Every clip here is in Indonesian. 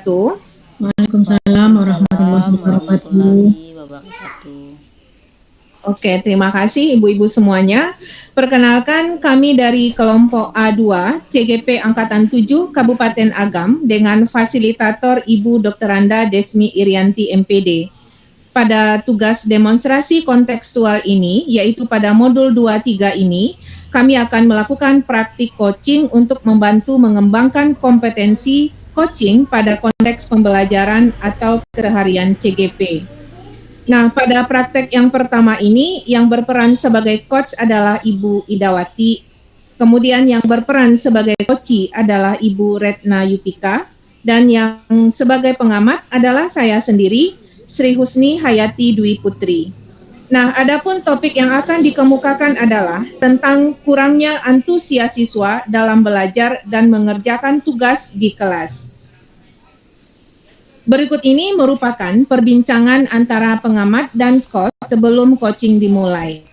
wabarakatuh. Waalaikumsalam warahmatullahi Waalaikumsalam wabarakatuh. warahmatullahi wabarakatuh. Oke, terima kasih Ibu-Ibu semuanya. Perkenalkan kami dari kelompok A2 CGP Angkatan 7 Kabupaten Agam dengan fasilitator Ibu Dr. Anda Desmi Irianti MPD. Pada tugas demonstrasi kontekstual ini, yaitu pada modul 23 ini, kami akan melakukan praktik coaching untuk membantu mengembangkan kompetensi coaching pada konteks pembelajaran atau keseharian CGP. Nah, pada praktek yang pertama ini, yang berperan sebagai coach adalah Ibu Idawati. Kemudian yang berperan sebagai coach adalah Ibu Retna Yupika. Dan yang sebagai pengamat adalah saya sendiri, Sri Husni Hayati Dwi Putri. Nah, adapun topik yang akan dikemukakan adalah tentang kurangnya antusias siswa dalam belajar dan mengerjakan tugas di kelas. Berikut ini merupakan perbincangan antara pengamat dan coach sebelum coaching dimulai.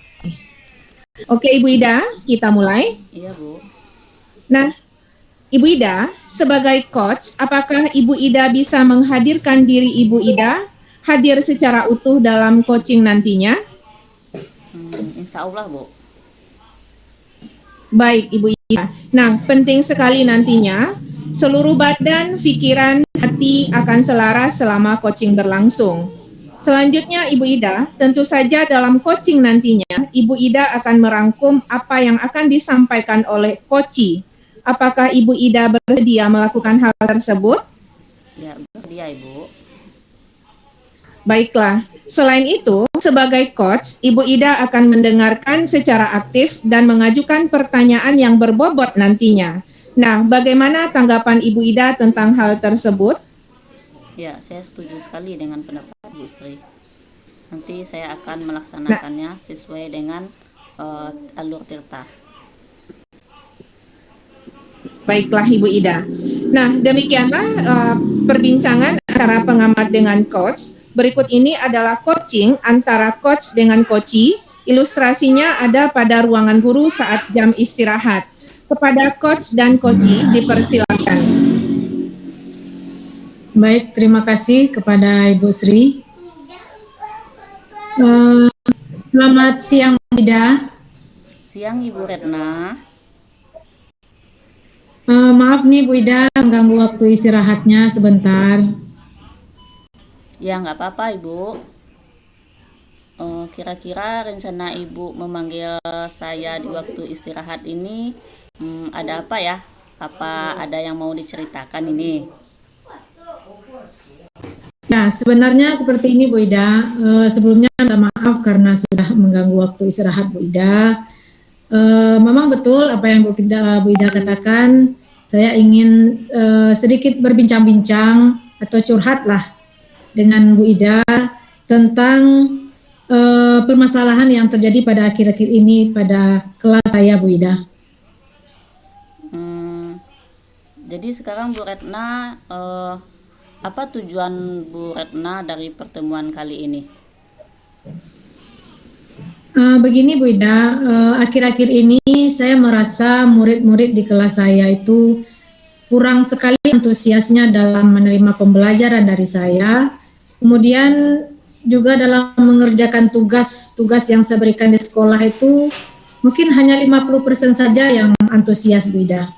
Oke, Ibu Ida, kita mulai. Iya, Bu. Nah, Ibu Ida, sebagai coach, apakah Ibu Ida bisa menghadirkan diri Ibu Ida hadir secara utuh dalam coaching nantinya? Insya Allah, Bu. Baik, Ibu Ida. Nah, penting sekali nantinya seluruh badan, pikiran, hati akan selaras selama coaching berlangsung. Selanjutnya, Ibu Ida, tentu saja dalam coaching nantinya, Ibu Ida akan merangkum apa yang akan disampaikan oleh coachee. Apakah Ibu Ida bersedia melakukan hal tersebut? Ya, bersedia, Ibu. Baiklah, selain itu, sebagai coach, Ibu Ida akan mendengarkan secara aktif dan mengajukan pertanyaan yang berbobot nantinya. Nah, bagaimana tanggapan Ibu Ida tentang hal tersebut? Ya, saya setuju sekali dengan pendapat Bu Sri. Nanti saya akan melaksanakannya sesuai dengan alur tirta. Baiklah Ibu Ida. Nah, demikianlah perbincangan antara pengamat dengan coach. Berikut ini adalah coaching antara coach dengan coachee. Ilustrasinya ada pada ruangan guru saat jam istirahat. Kepada coach dan coachee dipersilakan. Baik, terima kasih kepada Ibu Sri. Selamat siang, Bu Ida. Siang, Ibu Retna. Maaf nih Bu Ida, mengganggu waktu istirahatnya sebentar. Ya, nggak apa-apa, Ibu. Kira-kira rencana Ibu memanggil saya di waktu istirahat ini ada apa ya? Apa ada yang mau diceritakan ini? Ya, sebenarnya seperti ini Bu Ida. Sebelumnya minta maaf karena sudah mengganggu waktu istirahat Bu Ida. Memang betul apa yang Bu Ida katakan. Saya ingin sedikit berbincang-bincang atau curhat lah dengan Bu Ida tentang permasalahan yang terjadi pada akhir-akhir ini pada kelas saya Bu Ida. Jadi sekarang Bu Retna, apa tujuan Bu Retna dari pertemuan kali ini? Begini Bu Ida, akhir-akhir ini saya merasa murid-murid di kelas saya itu kurang sekali antusiasnya dalam menerima pembelajaran dari saya. Kemudian juga dalam mengerjakan tugas-tugas yang saya berikan di sekolah itu mungkin hanya 50% saja yang antusias Bu Ida.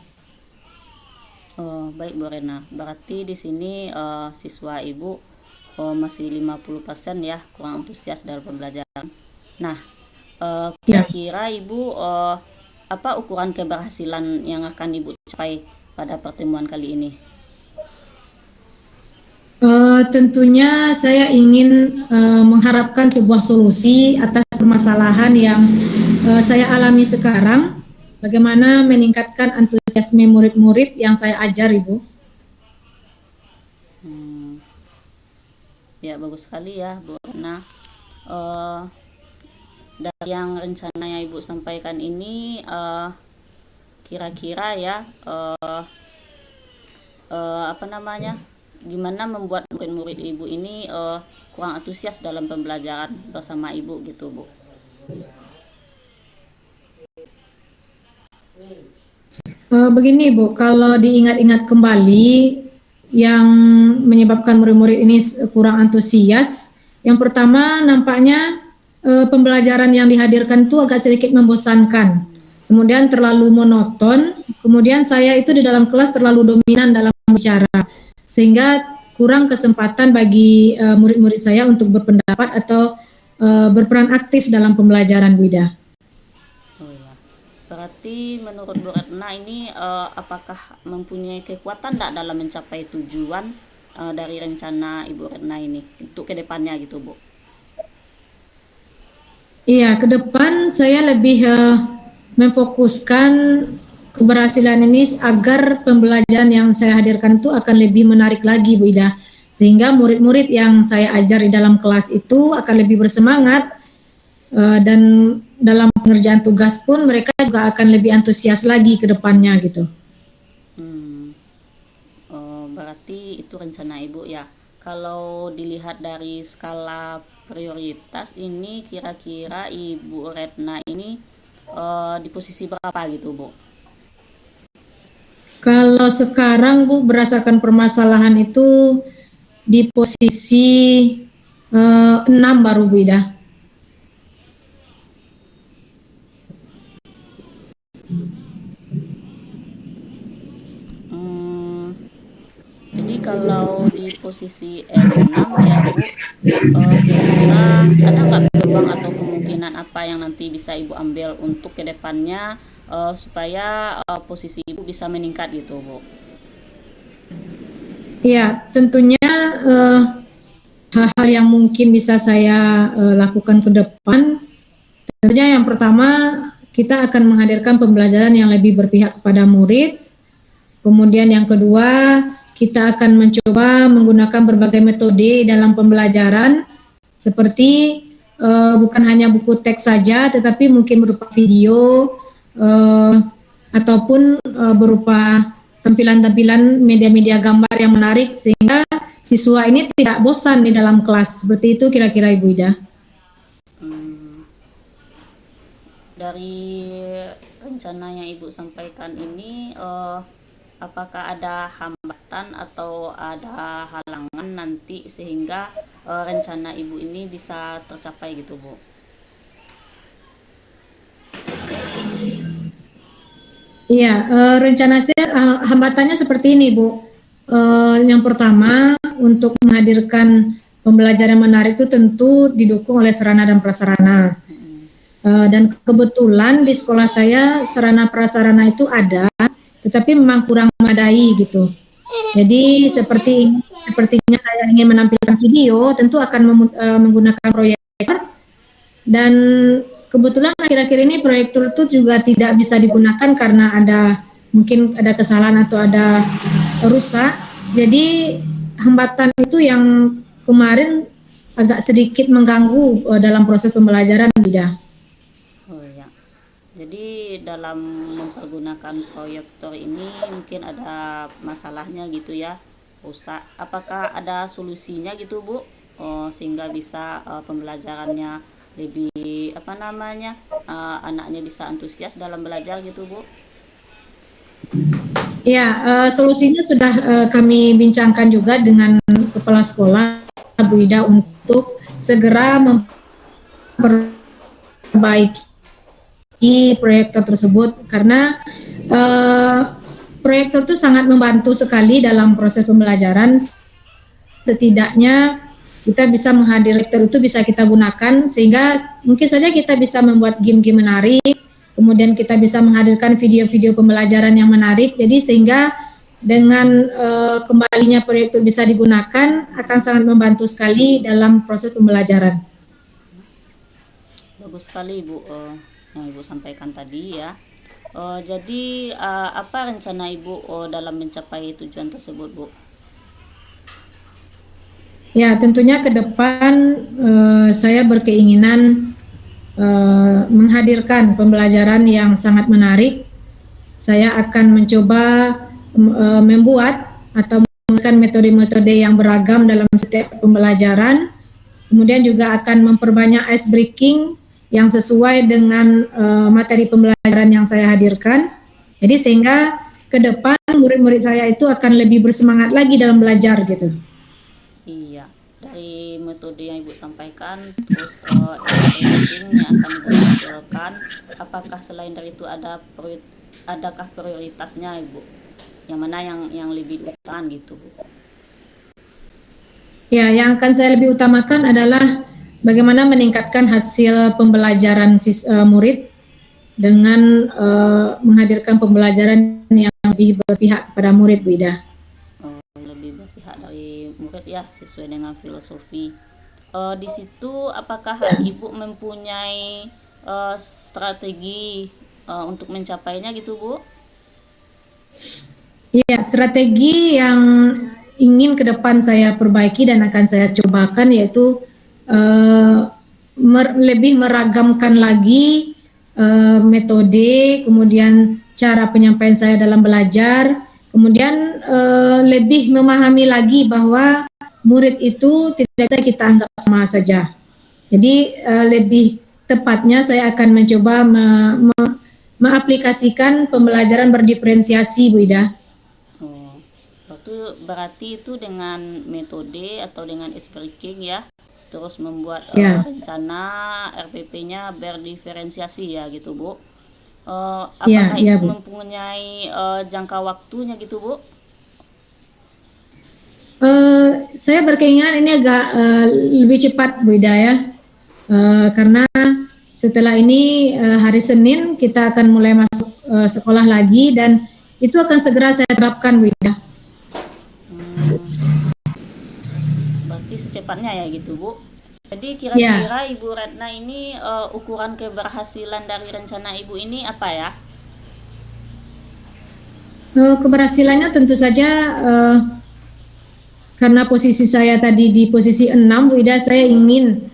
Baik Bu Retna, berarti di sini siswa Ibu masih 50% ya kurang antusias dalam pembelajaran. Nah, kira-kira Ibu apa ukuran keberhasilan yang akan Ibu capai pada pertemuan kali ini? Tentunya saya ingin mengharapkan sebuah solusi atas permasalahan yang saya alami sekarang. Bagaimana meningkatkan antusiasme murid-murid yang saya ajar, Ibu? Ya, bagus sekali ya Bu Retna. Dari yang rencananya Ibu sampaikan ini kira-kira ya apa namanya, gimana membuat murid-murid Ibu ini kurang antusias dalam pembelajaran bersama Ibu gitu Bu. Begini Bu, kalau diingat-ingat kembali yang menyebabkan murid-murid ini kurang antusias. Yang pertama, nampaknya pembelajaran yang dihadirkan itu agak sedikit membosankan. Kemudian terlalu monoton. Kemudian saya itu di dalam kelas terlalu dominan dalam bicara, sehingga kurang kesempatan bagi murid-murid saya untuk berpendapat atau berperan aktif dalam pembelajaran, Bu Ida. Oh ya. Berarti menurut Bu Retna ini apakah mempunyai kekuatan tidak dalam mencapai tujuan dari rencana Ibu Retna ini untuk kedepannya gitu, Bu? Iya, ke depan saya lebih memfokuskan keberhasilan ini agar pembelajaran yang saya hadirkan itu akan lebih menarik lagi, Bu Ida. Sehingga murid-murid yang saya ajar di dalam kelas itu akan lebih bersemangat dan dalam pengerjaan tugas pun mereka juga akan lebih antusias lagi ke depannya gitu. Berarti itu rencana Ibu ya. Kalau dilihat dari skala prioritas ini kira-kira Ibu Retna ini di posisi berapa gitu, Bu? Kalau sekarang, Bu, berdasarkan permasalahan itu di posisi 6 baru, Bu Ida. Jadi kalau di posisi 6 ya Bu, kira-kira ada nggak peluang atau kemungkinan apa yang nanti bisa Ibu ambil untuk kedepannya supaya posisi Ibu bisa meningkat gitu, Bu? Ya, tentunya hal-hal yang mungkin bisa saya lakukan ke depan, tentunya yang pertama kita akan menghadirkan pembelajaran yang lebih berpihak kepada murid. Kemudian yang kedua, kita akan mencoba menggunakan berbagai metode dalam pembelajaran, seperti bukan hanya buku teks saja, tetapi mungkin berupa video ataupun berupa tampilan-tampilan media-media gambar yang menarik, sehingga siswa ini tidak bosan di dalam kelas. Seperti itu kira-kira, Ibu Ida. Dari rencana yang Ibu sampaikan ini, apakah ada hambatan atau ada halangan nanti sehingga rencana Ibu ini bisa tercapai gitu, Bu? Iya, rencana saya hambatannya seperti ini, Bu. Yang pertama, untuk menghadirkan pembelajaran menarik itu tentu didukung oleh sarana dan prasarana. Dan kebetulan di sekolah saya sarana prasarana itu ada, tetapi memang kurang memadai gitu. Jadi sepertinya saya ingin menampilkan video, tentu akan menggunakan proyektor, dan kebetulan akhir-akhir ini proyektor itu juga tidak bisa digunakan karena mungkin ada kesalahan atau ada rusak. Jadi hambatan itu yang kemarin agak sedikit mengganggu dalam proses pembelajaran, Bida. Oh ya. Jadi dalam mempergunakan proyektor ini mungkin ada masalahnya gitu ya, rusak. Apakah ada solusinya gitu, Bu? Sehingga bisa pembelajarannya lebih anaknya bisa antusias dalam belajar gitu, Bu? Ya, solusinya sudah kami bincangkan juga dengan kepala sekolah, Bu Ida, untuk segera memperbaiki proyektor tersebut, karena proyektor itu sangat membantu sekali dalam proses pembelajaran. Setidaknya kita bisa proyektor itu bisa kita gunakan sehingga mungkin saja kita bisa membuat game-game menarik, kemudian kita bisa menghadirkan video-video pembelajaran yang menarik. Jadi sehingga dengan kembalinya proyektor bisa digunakan akan sangat membantu sekali dalam proses pembelajaran. Bagus sekali, Bu, yang Ibu sampaikan tadi ya. Jadi apa rencana Ibu dalam mencapai tujuan tersebut, Bu? Ya, tentunya ke depan saya berkeinginan menghadirkan pembelajaran yang sangat menarik. Saya akan mencoba membuat atau menggunakan metode-metode yang beragam dalam setiap pembelajaran. Kemudian juga akan memperbanyak ice breaking yang sesuai dengan materi pembelajaran yang saya hadirkan. Jadi sehingga ke depan murid-murid saya itu akan lebih bersemangat lagi dalam belajar gitu. Iya, dari metode yang Ibu sampaikan, terus everything yang akan Ibu tampilkan, apakah selain dari itu adakah prioritasnya Ibu? Yang mana yang lebih diutamakan gitu, Bu? Ya, yang akan saya lebih utamakan adalah bagaimana meningkatkan hasil pembelajaran murid dengan menghadirkan pembelajaran yang lebih berpihak kepada murid, Bu Ida. Lebih berpihak dari murid ya, sesuai dengan filosofi. Di situ apakah Ibu mempunyai strategi untuk mencapainya gitu, Bu? Ya, strategi yang ingin ke depan saya perbaiki dan akan saya cobakan yaitu lebih meragamkan lagi metode, kemudian cara penyampaian saya dalam belajar, kemudian lebih memahami lagi bahwa murid itu tidak bisa kita anggap sama saja. Jadi lebih tepatnya saya akan mencoba mengaplikasikan pembelajaran berdiferensiasi, Bu Ida. Berarti itu dengan metode atau dengan speaking ya, terus membuat rencana RPP-nya berdiferensiasi ya gitu, Bu. Apakah Ibu mempunyai jangka waktunya gitu, Bu? Saya berkeinginan ini agak lebih cepat, Bu Ida ya, karena setelah ini hari Senin kita akan mulai masuk sekolah lagi dan itu akan segera saya terapkan, Bu Ida. Berarti secepatnya ya gitu, Bu. Jadi kira-kira Ibu Retna ini ukuran keberhasilan dari rencana Ibu ini apa ya? Keberhasilannya tentu saja karena posisi saya tadi di posisi 6, Bu Ida, saya ingin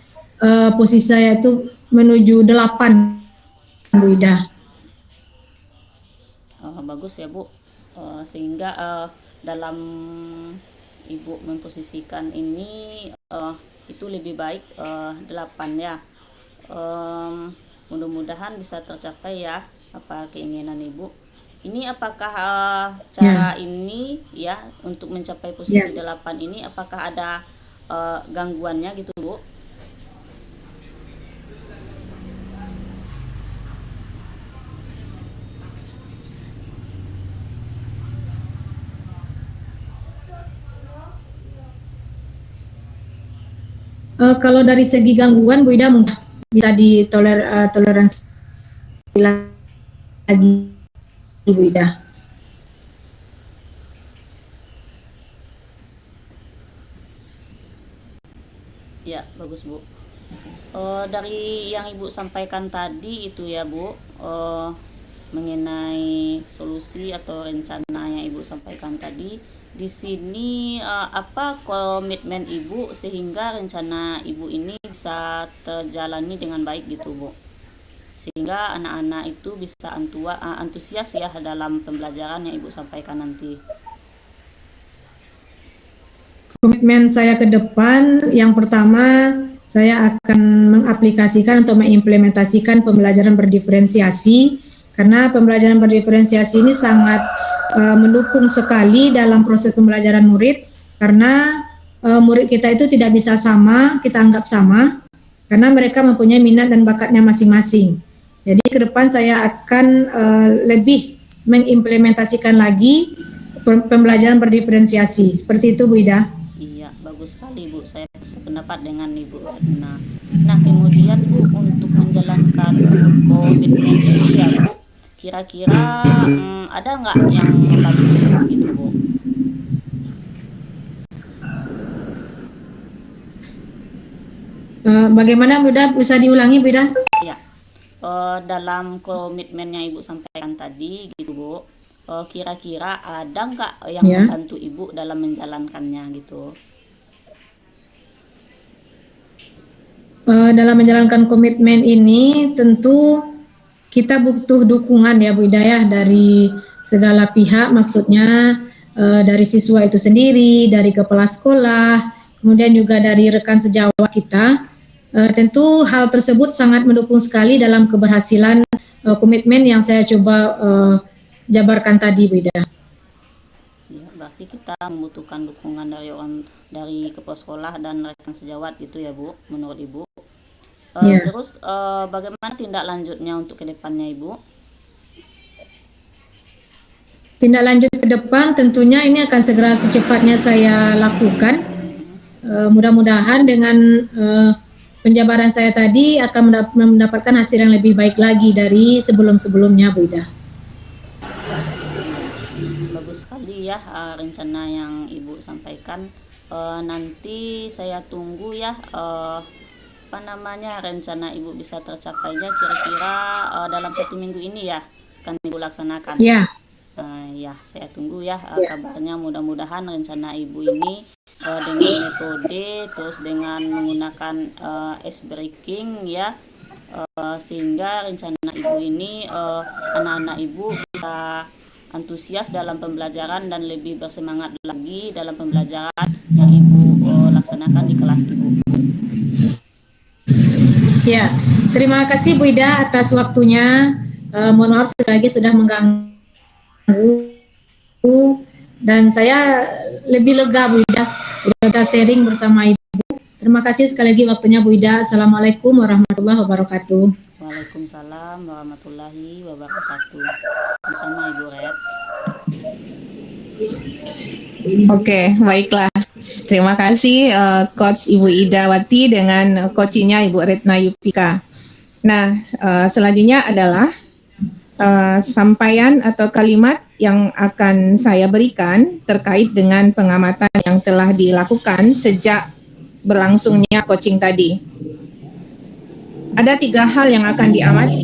posisi saya itu menuju 8, Bu Ida. Bagus ya, Bu. Sehingga dalam Ibu memposisikan ini itu lebih baik 8 ya. Mudah-mudahan bisa tercapai ya apa keinginan Ibu. Ini apakah cara ini ya untuk mencapai posisi 8 ini apakah ada gangguannya gitu, Bu? Kalau dari segi gangguan, Bu Ida mungkin bisa ditoleransi lagi, Bu Ida. Ya, bagus, Bu. Dari yang Ibu sampaikan tadi itu ya, Bu, mengenai solusi atau rencana yang Ibu sampaikan tadi, di sini apa komitmen Ibu sehingga rencana Ibu ini bisa terjalani dengan baik gitu, Bu, sehingga anak-anak itu bisa antusias ya dalam pembelajaran yang Ibu sampaikan nanti. Komitmen saya ke depan, yang pertama saya akan mengaplikasikan atau mengimplementasikan pembelajaran berdiferensiasi, karena pembelajaran berdiferensiasi ini sangat mendukung sekali dalam proses pembelajaran murid, karena murid kita itu tidak bisa sama, kita anggap sama, karena mereka mempunyai minat dan bakatnya masing-masing. Jadi ke depan saya akan lebih mengimplementasikan lagi pembelajaran berdiferensiasi. Seperti itu, Bu Ida. Iya, bagus sekali, Bu. Saya sependapat dengan Ibu Retna. Nah, kemudian Bu, untuk menjalankan komitmen ini ya, Bu, kira-kira ada nggak yang membantu gitu, Bu? Bagaimana, Bu Ida? Bisa diulangi, Bu Ida? Ya, dalam komitmen yang Ibu sampaikan tadi gitu, Bu, kira-kira ada nggak yang membantu Ibu dalam menjalankannya gitu? Dalam menjalankan komitmen ini tentu kita butuh dukungan ya, Bu Ida ya, dari segala pihak, maksudnya dari siswa itu sendiri, dari kepala sekolah, kemudian juga dari rekan sejawat kita. Tentu hal tersebut sangat mendukung sekali dalam keberhasilan komitmen yang saya coba jabarkan tadi, Bu Ida. berarti kita membutuhkan dukungan dari kepala sekolah dan rekan sejawat gitu ya Bu, menurut Ibu. Ya. Terus bagaimana tindak lanjutnya untuk kedepannya Ibu? Tindak lanjut ke depan tentunya ini akan segera secepatnya saya lakukan. Mudah-mudahan dengan penjabaran saya tadi akan mendapatkan hasil yang lebih baik lagi dari sebelum-sebelumnya, Bu Ida. Bagus sekali ya rencana yang Ibu sampaikan. Nanti saya tunggu ya rencana Ibu bisa tercapainya kira-kira dalam 1 minggu ini ya akan Ibu laksanakan. Ya. Ya, saya tunggu ya kabarnya. Mudah-mudahan rencana Ibu ini dengan metode terus dengan menggunakan ice breaking ya, sehingga rencana Ibu ini anak-anak Ibu bisa antusias dalam pembelajaran dan lebih bersemangat lagi dalam pembelajaran yang Ibu laksanakan di kelas Ibu. Ya, terima kasih Bu Ida atas waktunya. Mohon maaf sekali lagi sudah mengganggu, dan saya lebih lega Bu Ida sudah bisa sharing bersama Ibu. Terima kasih sekali lagi waktunya Bu Ida. Assalamualaikum warahmatullahi wabarakatuh. Waalaikumsalam warahmatullahi wabarakatuh. Sama-sama Ibu Red. Oke, baiklah. Terima kasih Coach Ibu Idawati dengan coachingnya Ibu Retna Yupika. Nah, selanjutnya adalah sampaian atau kalimat yang akan saya berikan terkait dengan pengamatan yang telah dilakukan sejak berlangsungnya coaching tadi. Ada 3 hal yang akan diamati.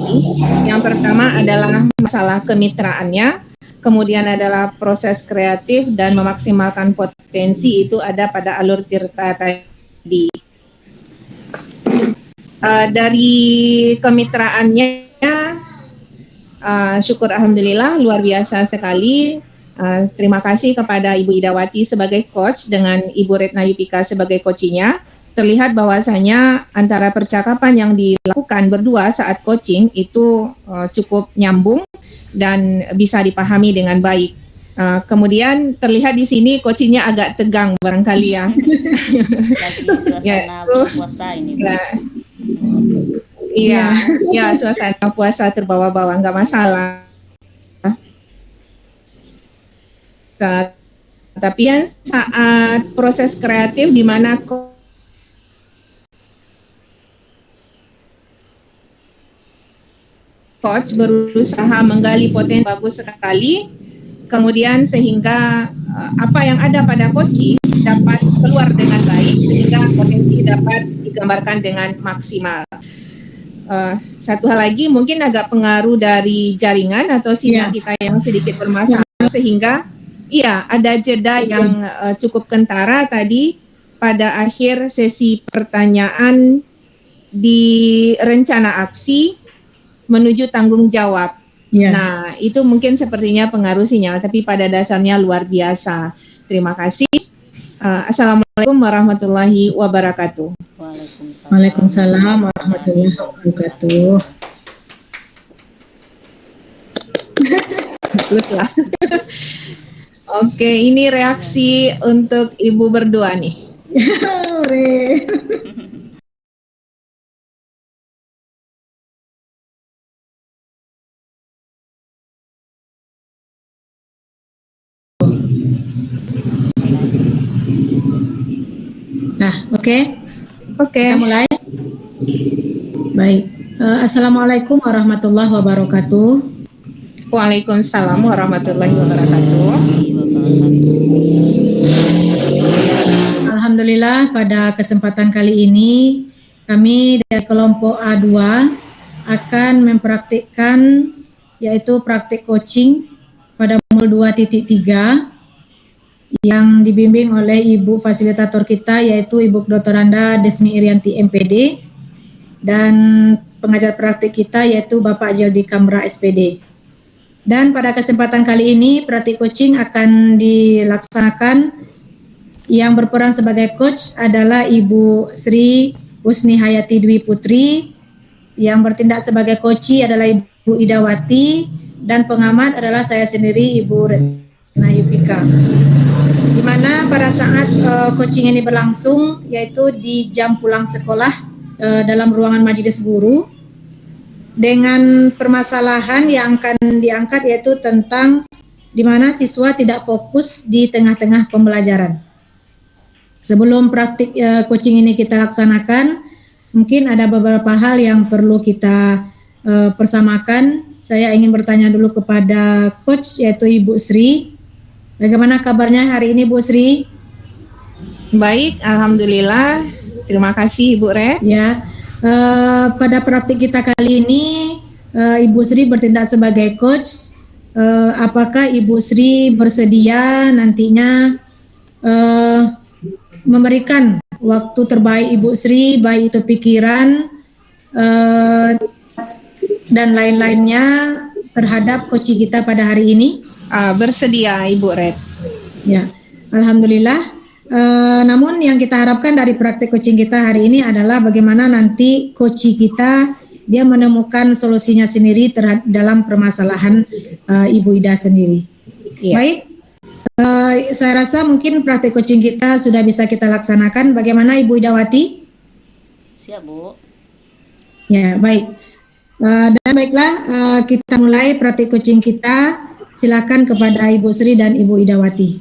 Yang pertama adalah masalah kemitraannya, kemudian adalah proses kreatif dan memaksimalkan potensi, itu ada pada alur tirta tadi. Dari kemitraannya, syukur alhamdulillah luar biasa sekali. Terima kasih kepada Ibu Idawati sebagai coach dengan Ibu Retna Yupika sebagai coachingnya. Terlihat bahwasanya antara percakapan yang dilakukan berdua saat coaching itu cukup nyambung dan bisa dipahami dengan baik. Kemudian terlihat di sini coachingnya agak tegang barangkali ya. Lagi suasana puasa ini Bu. Iya, suasana puasa terbawa-bawa, nggak masalah. Tapi yang saat proses kreatif di mana coach berusaha menggali potensi bagus sekali, kemudian sehingga apa yang ada pada coaching dapat keluar dengan baik sehingga potensi dapat digambarkan dengan maksimal. Satu hal lagi mungkin agak pengaruh dari jaringan atau sinyal kita yang sedikit bermasalah sehingga ada jeda yang cukup kentara tadi pada akhir sesi pertanyaan di rencana aksi menuju tanggung jawab. Nah, itu mungkin sepertinya pengaruh sinyal, tapi pada dasarnya luar biasa. Terima kasih. Assalamualaikum warahmatullahi wabarakatuh. Waalaikumsalam warahmatullahi wabarakatuh. Baguslah. Oke, ini reaksi untuk Ibu berdua nih. Nah, oke. Kita mulai. Baik. Assalamualaikum warahmatullahi wabarakatuh. Waalaikumsalam warahmatullahi wabarakatuh. Alhamdulillah pada kesempatan kali ini kami dari kelompok A2 akan mempraktikkan yaitu praktik coaching pada modul 2.3 yang dibimbing oleh Ibu fasilitator kita yaitu Ibu Dr. Anda Desmi Irianti MPD dan pengajar praktik kita yaitu Bapak Jeldi Kamra SPD. Dan pada kesempatan kali ini praktik coaching akan dilaksanakan, yang berperan sebagai coach adalah Ibu Sri Husni Hayati Dwi Putri, yang bertindak sebagai coachee adalah Ibu Idawati, dan pengamat adalah saya sendiri Ibu Retna Yupika. mana pada saat coaching ini berlangsung, yaitu di jam pulang sekolah dalam ruangan majelis guru, dengan permasalahan yang akan diangkat yaitu tentang di mana siswa tidak fokus di tengah-tengah pembelajaran. Sebelum praktik coaching ini kita laksanakan, mungkin ada beberapa hal yang perlu kita persamakan. Saya ingin bertanya dulu kepada coach yaitu Ibu Sri. Bagaimana kabarnya hari ini Bu Sri? Baik, alhamdulillah. Terima kasih Ibu Red. Ya, pada praktik kita kali ini Ibu Sri bertindak sebagai coach. Apakah Ibu Sri bersedia nantinya memberikan waktu terbaik Ibu Sri, baik itu pikiran dan lain-lainnya terhadap coaching kita pada hari ini? Bersedia Ibu Red. Ya, alhamdulillah. Namun yang kita harapkan dari praktik coaching kita hari ini adalah bagaimana nanti coaching kita dia menemukan solusinya sendiri dalam permasalahan Ibu Ida sendiri. Ya. Baik, saya rasa mungkin praktik coaching kita sudah bisa kita laksanakan. Bagaimana Ibu Idawati? Siap, Bu. Ya, baik. Dan baiklah, kita mulai praktik coaching kita. Silakan kepada Ibu Sri dan Ibu Idawati.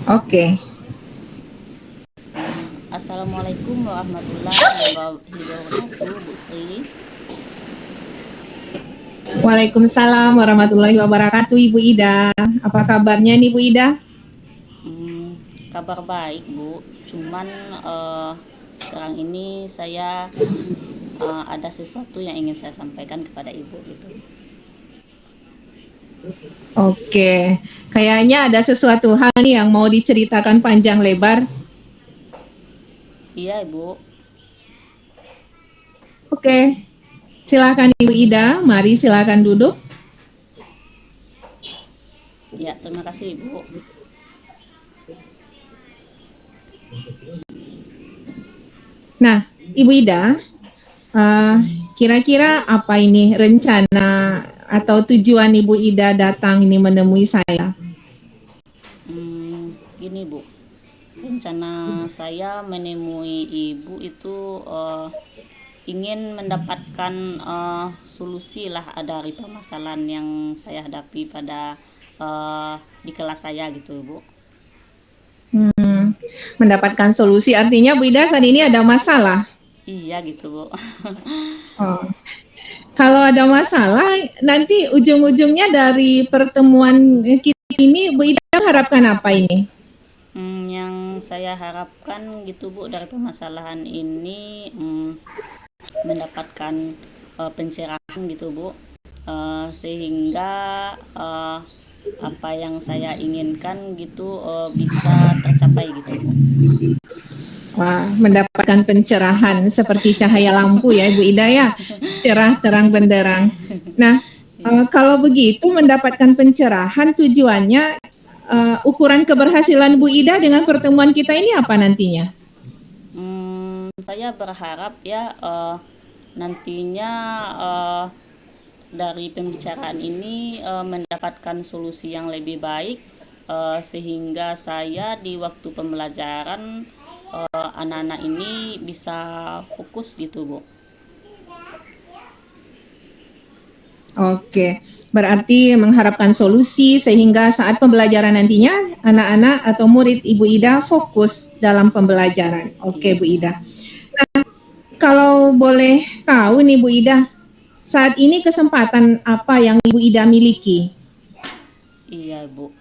Oke. Assalamualaikum warahmatullahi wabarakatuh, Bu Sri. Waalaikumsalam warahmatullahi wabarakatuh Ibu Ida. Apa kabarnya nih Bu Ida? Kabar baik, Bu. Cuman sekarang ini saya ada sesuatu yang ingin saya sampaikan kepada Ibu gitu. Oke, kayaknya ada sesuatu hal nih yang mau diceritakan panjang lebar. Iya, Ibu. Oke, silakan Ibu Ida. Mari silakan duduk. Ya, terima kasih, Ibu. Nah, Ibu Ida, kira-kira apa ini rencana atau tujuan Ibu Ida datang ini menemui saya? Gini, Bu. Rencana saya menemui Ibu itu ingin mendapatkan solusi lah dari permasalahan yang saya hadapi pada di kelas saya gitu, Bu. Mendapatkan solusi artinya Bu Ida saat ini ada masalah. Iya gitu, Bu. Oh. Kalau ada masalah, nanti ujung-ujungnya dari pertemuan kita ini, Bu Ida harapkan apa ini? Yang saya harapkan gitu, Bu, dari permasalahan ini mendapatkan pencerahan gitu, Bu, sehingga apa yang saya inginkan gitu bisa tercapai gitu, Bu. Wah, mendapatkan pencerahan seperti cahaya lampu ya Ibu Ida ya, cerah terang benderang. Nah, kalau begitu mendapatkan pencerahan tujuannya ukuran keberhasilan Bu Ida dengan pertemuan kita ini apa nantinya? Saya berharap ya nantinya dari pembicaraan ini mendapatkan solusi yang lebih baik sehingga saya di waktu pembelajaran anak-anak ini bisa fokus gitu, Bu. Oke, berarti mengharapkan solusi sehingga saat pembelajaran nantinya anak-anak atau murid Ibu Ida fokus dalam pembelajaran. Oke, Bu Ida. Nah, kalau boleh tahu nih Bu Ida, saat ini kesempatan apa yang Ibu Ida miliki? Iya, Bu.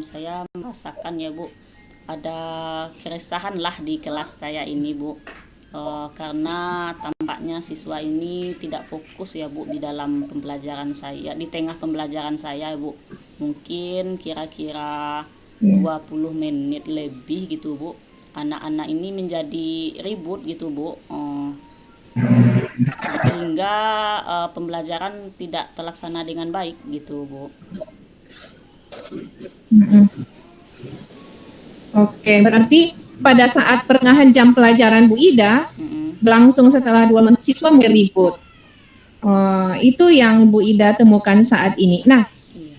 Saya merasakan ya, Bu, ada keresahan lah di kelas saya ini, Bu. Karena tampaknya siswa ini tidak fokus ya, Bu, di dalam pembelajaran saya, di tengah pembelajaran saya, Bu. Mungkin kira-kira 20 menit lebih gitu, Bu. Anak-anak ini menjadi ribut gitu, Bu. Sehingga pembelajaran tidak terlaksana dengan baik gitu, Bu. Oke, berarti pada saat pertengahan jam pelajaran Bu Ida, berlangsung setelah 2 siswa meribut. Itu yang Bu Ida temukan saat ini. Nah,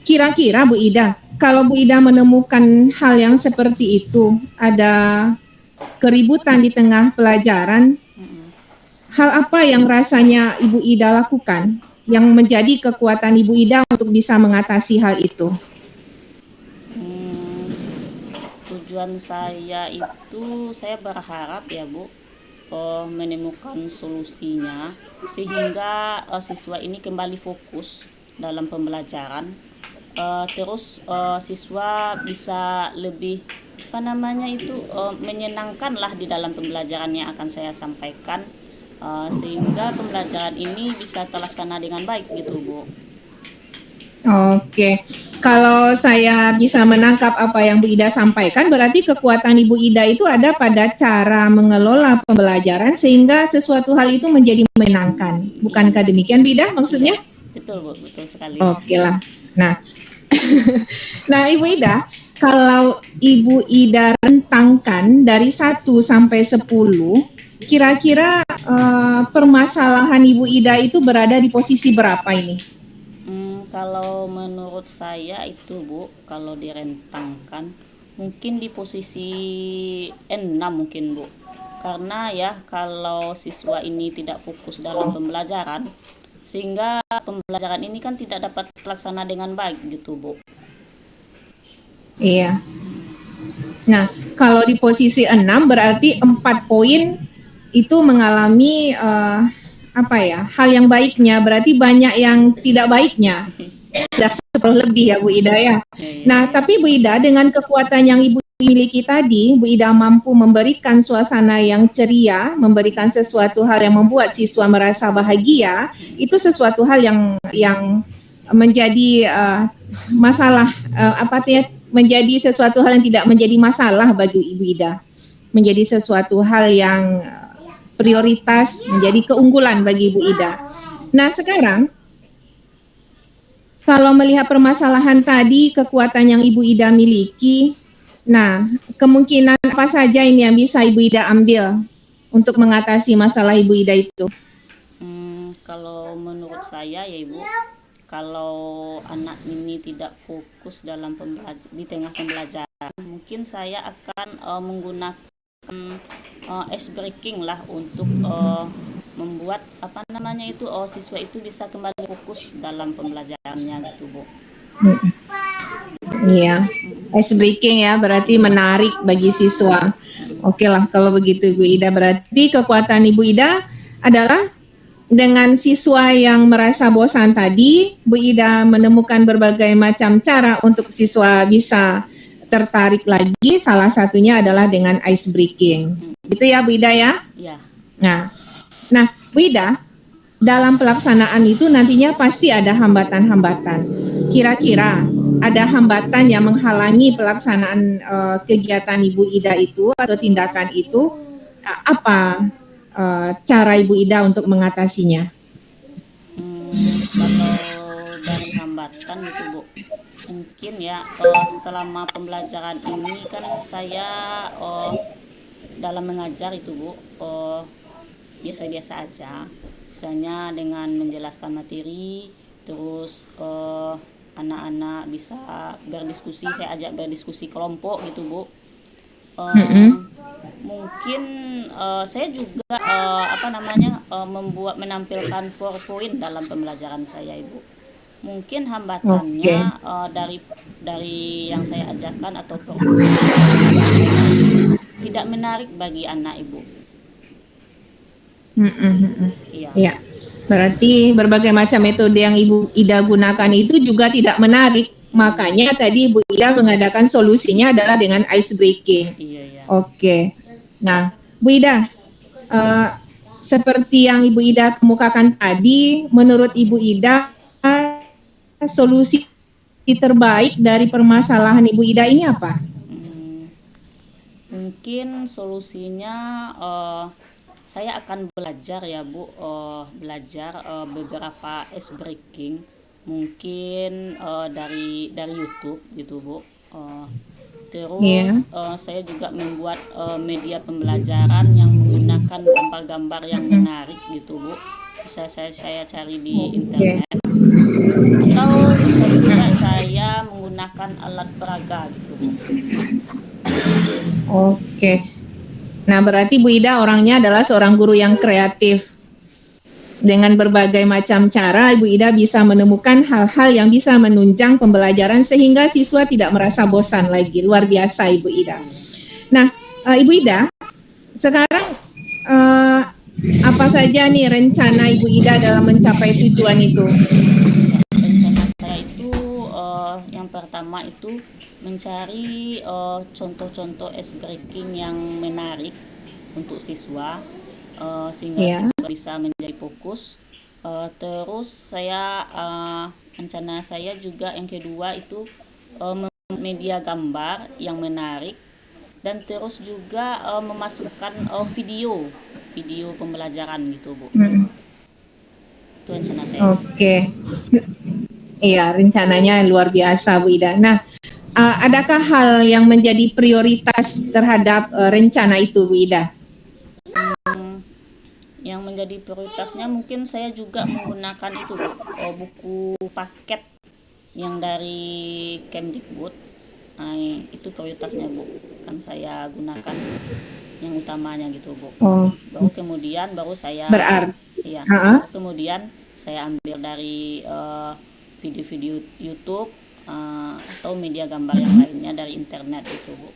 Kira-kira Bu Ida, kalau Bu Ida menemukan hal yang seperti itu, ada keributan di tengah pelajaran, hal apa yang rasanya Ibu Ida lakukan yang menjadi kekuatan Ibu Ida untuk bisa mengatasi hal itu? Tujuan saya itu, saya berharap ya Bu, menemukan solusinya sehingga siswa ini kembali fokus dalam pembelajaran. Terus siswa bisa lebih menyenangkan lah di dalam pembelajaran yang akan saya sampaikan, sehingga pembelajaran ini bisa terlaksana dengan baik gitu Bu. Oke, kalau saya bisa menangkap apa yang Bu Ida sampaikan, berarti kekuatan Ibu Ida itu ada pada cara mengelola pembelajaran sehingga sesuatu hal itu menjadi menyenangkan. Bukankah demikian, Bu Ida, maksudnya? Betul Bu, betul sekali. Oke lah. Nah, nah Ibu Ida, kalau Ibu Ida rentangkan dari 1 sampai 10, kira-kira permasalahan Ibu Ida itu berada di posisi berapa ini? Kalau menurut saya itu Bu, kalau direntangkan mungkin di posisi 6 mungkin Bu. Karena ya kalau siswa ini tidak fokus dalam pembelajaran, sehingga pembelajaran ini kan tidak dapat terlaksana dengan baik gitu Bu. Iya. Nah, kalau di posisi 6 berarti 4 poin itu mengalami hal yang baiknya, berarti banyak yang tidak baiknya. Sudah 10 lebih ya Bu Ida ya. Nah, tapi Bu Ida dengan kekuatan yang Ibu miliki tadi, Bu Ida mampu memberikan suasana yang ceria, memberikan sesuatu hal yang membuat siswa merasa bahagia, itu sesuatu hal yang menjadi masalah menjadi sesuatu hal yang tidak menjadi masalah bagi Ibu Ida. Menjadi sesuatu hal yang prioritas, menjadi keunggulan bagi Ibu Ida. Nah, sekarang kalau melihat permasalahan tadi, kekuatan yang Ibu Ida miliki, nah, kemungkinan apa saja ini yang bisa Ibu Ida ambil untuk mengatasi masalah Ibu Ida itu? Kalau menurut saya ya Ibu, kalau anak ini tidak fokus dalam di tengah pembelajaran, mungkin saya akan menggunakan ice breaking lah untuk membuat siswa itu bisa kembali fokus dalam pembelajarannya gitu Bu. Iya, ice breaking ya, berarti menarik bagi siswa. Oke lah kalau begitu Ibu Ida, berarti kekuatan Ibu Ida adalah dengan siswa yang merasa bosan tadi, Bu Ida menemukan berbagai macam cara untuk siswa bisa tertarik lagi, salah satunya adalah dengan ice breaking. Gitu ya Bu Ida ya? Ya. Nah Bu Ida, dalam pelaksanaan itu nantinya pasti ada hambatan-hambatan. Kira-kira ada hambatan yang menghalangi pelaksanaan kegiatan Ibu Ida itu atau tindakan itu, apa cara Ibu Ida untuk mengatasinya? Kalau dari hambatan itu Bu, mungkin ya selama pembelajaran ini kan saya dalam mengajar itu Bu biasa-biasa aja, misalnya dengan menjelaskan materi, terus anak-anak bisa berdiskusi, saya ajak berdiskusi kelompok gitu Bu. Mungkin saya juga menampilkan PowerPoint dalam pembelajaran saya Ibu. Mungkin hambatannya dari yang saya ajarkan atau tidak menarik bagi anak Ibu. Iya. Berarti berbagai macam metode yang Ibu Ida gunakan itu juga tidak menarik. Makanya tadi Ibu Ida mengadakan solusinya adalah dengan ice breaking. Iya. Oke. Nah, Bu Ida, seperti yang Ibu Ida kemukakan tadi, menurut Ibu Ida, solusi terbaik dari permasalahan Ibu Ida ini apa? Mungkin solusinya saya akan belajar ya Bu, belajar beberapa ice breaking, mungkin dari YouTube gitu Bu. Terus saya juga membuat media pembelajaran yang menggunakan gambar-gambar yang menarik gitu Bu. Bisa saya cari di internet. Atau bisa juga saya menggunakan alat peraga gitu Bu. Oke. Nah, berarti Bu Ida orangnya adalah seorang guru yang kreatif. Dengan berbagai macam cara, Ibu Ida bisa menemukan hal-hal yang bisa menunjang pembelajaran sehingga siswa tidak merasa bosan lagi. Luar biasa, Ibu Ida. Nah, Ibu Ida, sekarang apa saja nih rencana Ibu Ida dalam mencapai tujuan itu? Rencana saya itu yang pertama itu mencari contoh-contoh ice breaking yang menarik untuk siswa sehingga Ya. siswa bisa menjadi fokus. Terus saya rencana saya juga yang kedua itu media gambar yang menarik dan terus juga memasukkan video pembelajaran gitu Bu. Itu rencana saya. Oke. Iya, rencananya luar biasa, Bu Ida. Nah, adakah hal yang menjadi prioritas terhadap rencana itu, Bu Ida? Yang menjadi prioritasnya mungkin saya juga menggunakan itu Bu, buku paket yang dari Kemdikbud. Itu prioritasnya Bu, kan saya gunakan yang utamanya gitu Bu. Oh, Baru saya berarti. iya, Uh-uh. kemudian saya ambil dari video-video YouTube atau media gambar yang lainnya dari internet gitu Bu.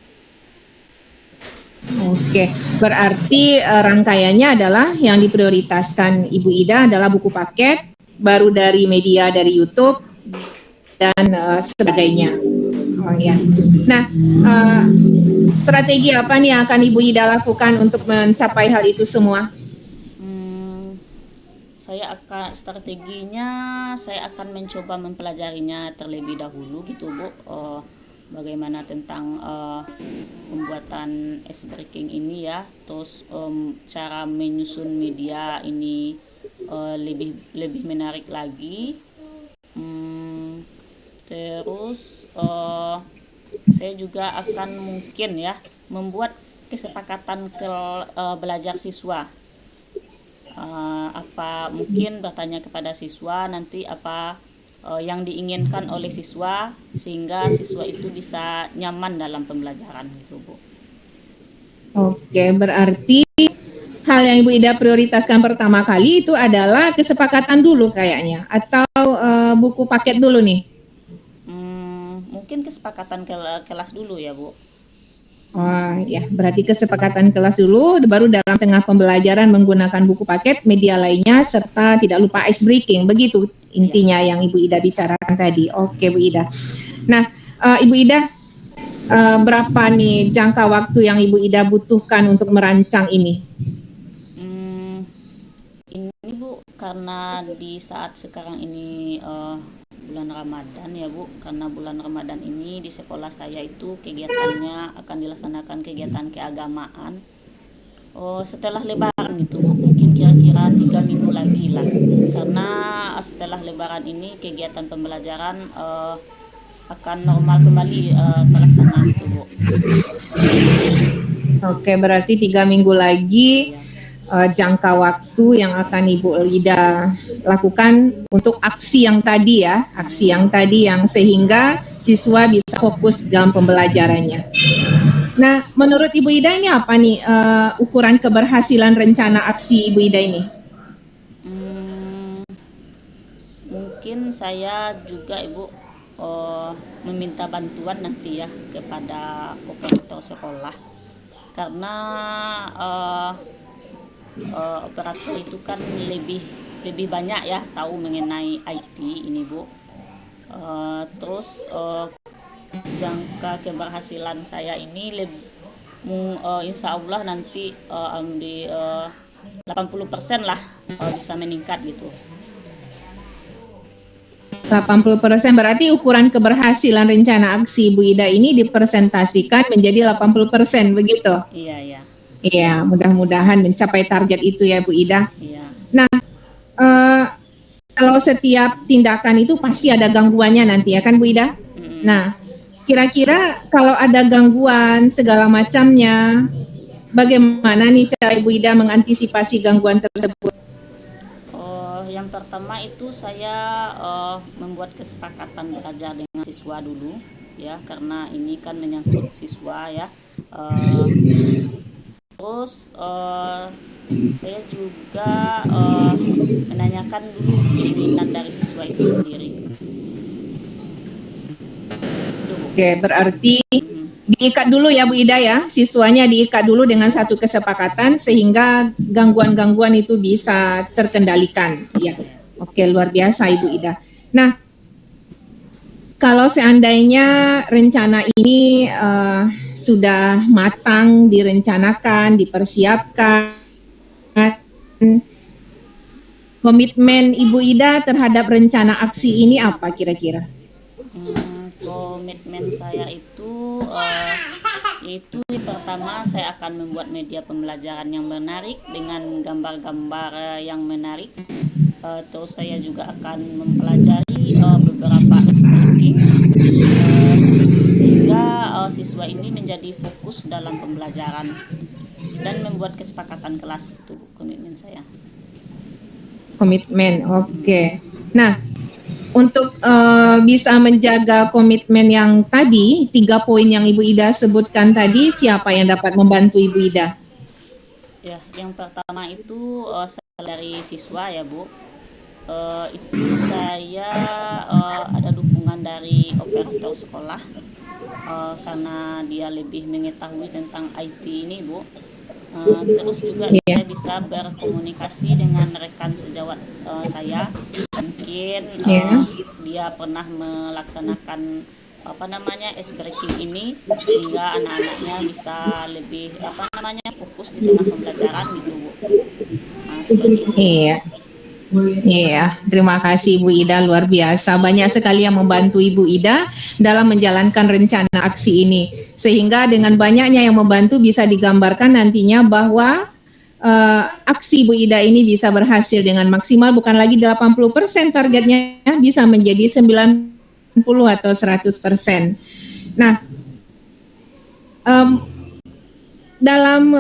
Oke, berarti rangkaiannya adalah yang diprioritaskan Ibu Ida adalah buku paket, baru dari media dari YouTube dan sebagainya. Oh ya. Nah, strategi apa nih yang akan Ibu Ida lakukan untuk mencapai hal itu semua? Strateginya saya akan mencoba mempelajarinya terlebih dahulu gitu Bu. Bagaimana tentang pembuatan ice breaking ini ya, terus cara menyusun media ini lebih menarik lagi. Terus saya juga akan mungkin ya membuat kesepakatan belajar siswa. Apa mungkin bertanya kepada siswa nanti apa yang diinginkan oleh siswa sehingga siswa itu bisa nyaman dalam pembelajaran gitu Bu. Oke, berarti hal yang Ibu Ida prioritaskan pertama kali itu adalah kesepakatan dulu kayaknya, atau buku paket dulu nih? Mungkin kesepakatan kelas dulu ya Bu. Oh ya, berarti kesepakatan kelas dulu, baru dalam tengah pembelajaran menggunakan buku paket, media lainnya, serta tidak lupa ice breaking, begitu intinya yang Ibu Ida bicarakan tadi. Oke, Bu Ida. Nah, Ibu Ida, berapa nih jangka waktu yang Ibu Ida butuhkan untuk merancang ini? Ini Bu, karena di saat sekarang ini bulan Ramadan ya Bu, karena bulan Ramadan ini di sekolah saya itu kegiatannya akan dilaksanakan kegiatan keagamaan setelah Lebaran gitu Bu, mungkin kira-kira 3 minggu lagi lah, karena setelah Lebaran ini kegiatan pembelajaran akan normal kembali terlaksana gitu Bu. Oke, berarti 3 minggu lagi jangka waktu yang akan Ibu Ida lakukan untuk aksi yang tadi ya, aksi yang tadi yang sehingga siswa bisa fokus dalam pembelajarannya. Nah, menurut Ibu Ida ini apa nih ukuran keberhasilan rencana aksi Ibu Ida ini? Mungkin saya juga Ibu meminta bantuan nanti ya kepada operator sekolah, karena operator itu kan lebih banyak ya tahu mengenai IT ini Bu. Terus jangka keberhasilan saya ini insya Allah nanti di 80% lah bisa meningkat gitu. 80% berarti ukuran keberhasilan rencana aksi Ibu Ida ini dipresentasikan menjadi 80%, begitu? Iya. Iya, mudah-mudahan mencapai target itu ya Bu Ida. Iya. Nah, kalau setiap tindakan itu pasti ada gangguannya nanti ya kan Bu Ida? Nah, kira-kira kalau ada gangguan segala macamnya, bagaimana nih cara Ibu Ida mengantisipasi gangguan tersebut? Yang pertama itu saya membuat kesepakatan belajar dengan siswa dulu. ya, karena ini kan menyangkut siswa ya. Eh, Terus saya juga menanyakan dulu keinginan dari siswa itu sendiri. Itu Bu. Oke, berarti Mhm. diikat dulu ya Bu Ida ya, siswanya diikat dulu dengan satu kesepakatan sehingga gangguan-gangguan itu bisa terkendalikan. Ya, Ya. oke, luar biasa Ibu Ida. Nah, kalau seandainya rencana ini sudah matang, direncanakan, dipersiapkan, komitmen Ibu Ida terhadap rencana aksi ini apa kira-kira? Komitmen saya itu yaitu pertama saya akan membuat media pembelajaran yang menarik dengan gambar-gambar yang menarik. Terus saya juga akan mempelajari beberapa speaking sehingga siswa ini menjadi fokus dalam pembelajaran dan membuat kesepakatan kelas. Itu komitmen saya. Komitmen, oke. Nah, untuk bisa menjaga komitmen yang tadi, 3 poin yang Ibu Ida sebutkan tadi, siapa yang dapat membantu Ibu Ida? Ya, yang pertama itu saya dari siswa ya Bu. Itu saya ada dukungan dari operator sekolah karena dia lebih mengetahui tentang IT ini Bu. Terus juga Iya, saya bisa berkomunikasi dengan rekan sejawat saya. Mungkin iya. dia pernah melaksanakan apa namanya ice breaking ini sehingga anak-anaknya bisa lebih apa namanya fokus di tengah pembelajaran gitu Bu. Seperti itu. Iya. Iya, terima kasih Ibu Ida, luar biasa. Banyak sekali yang membantu Ibu Ida dalam menjalankan rencana aksi ini. Sehingga dengan banyaknya yang membantu bisa digambarkan nantinya bahwa aksi Ibu Ida ini bisa berhasil dengan maksimal, bukan lagi 80% targetnya, bisa menjadi 90 atau 100%. Nah, dalam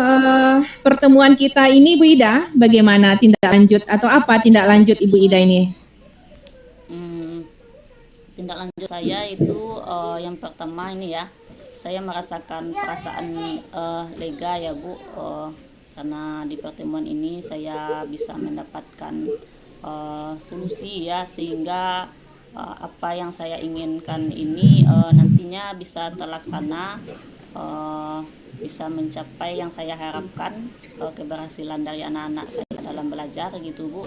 pertemuan kita ini Bu Ida, bagaimana tindak lanjut atau apa tindak lanjut Ibu Ida ini? Hmm, Tindak lanjut saya itu yang pertama ini ya, saya merasakan perasaan lega ya Bu, karena di pertemuan ini saya bisa mendapatkan solusi ya, sehingga apa yang saya inginkan ini nantinya bisa terlaksana, eh, bisa mencapai yang saya harapkan, keberhasilan dari anak-anak saya dalam belajar gitu Bu.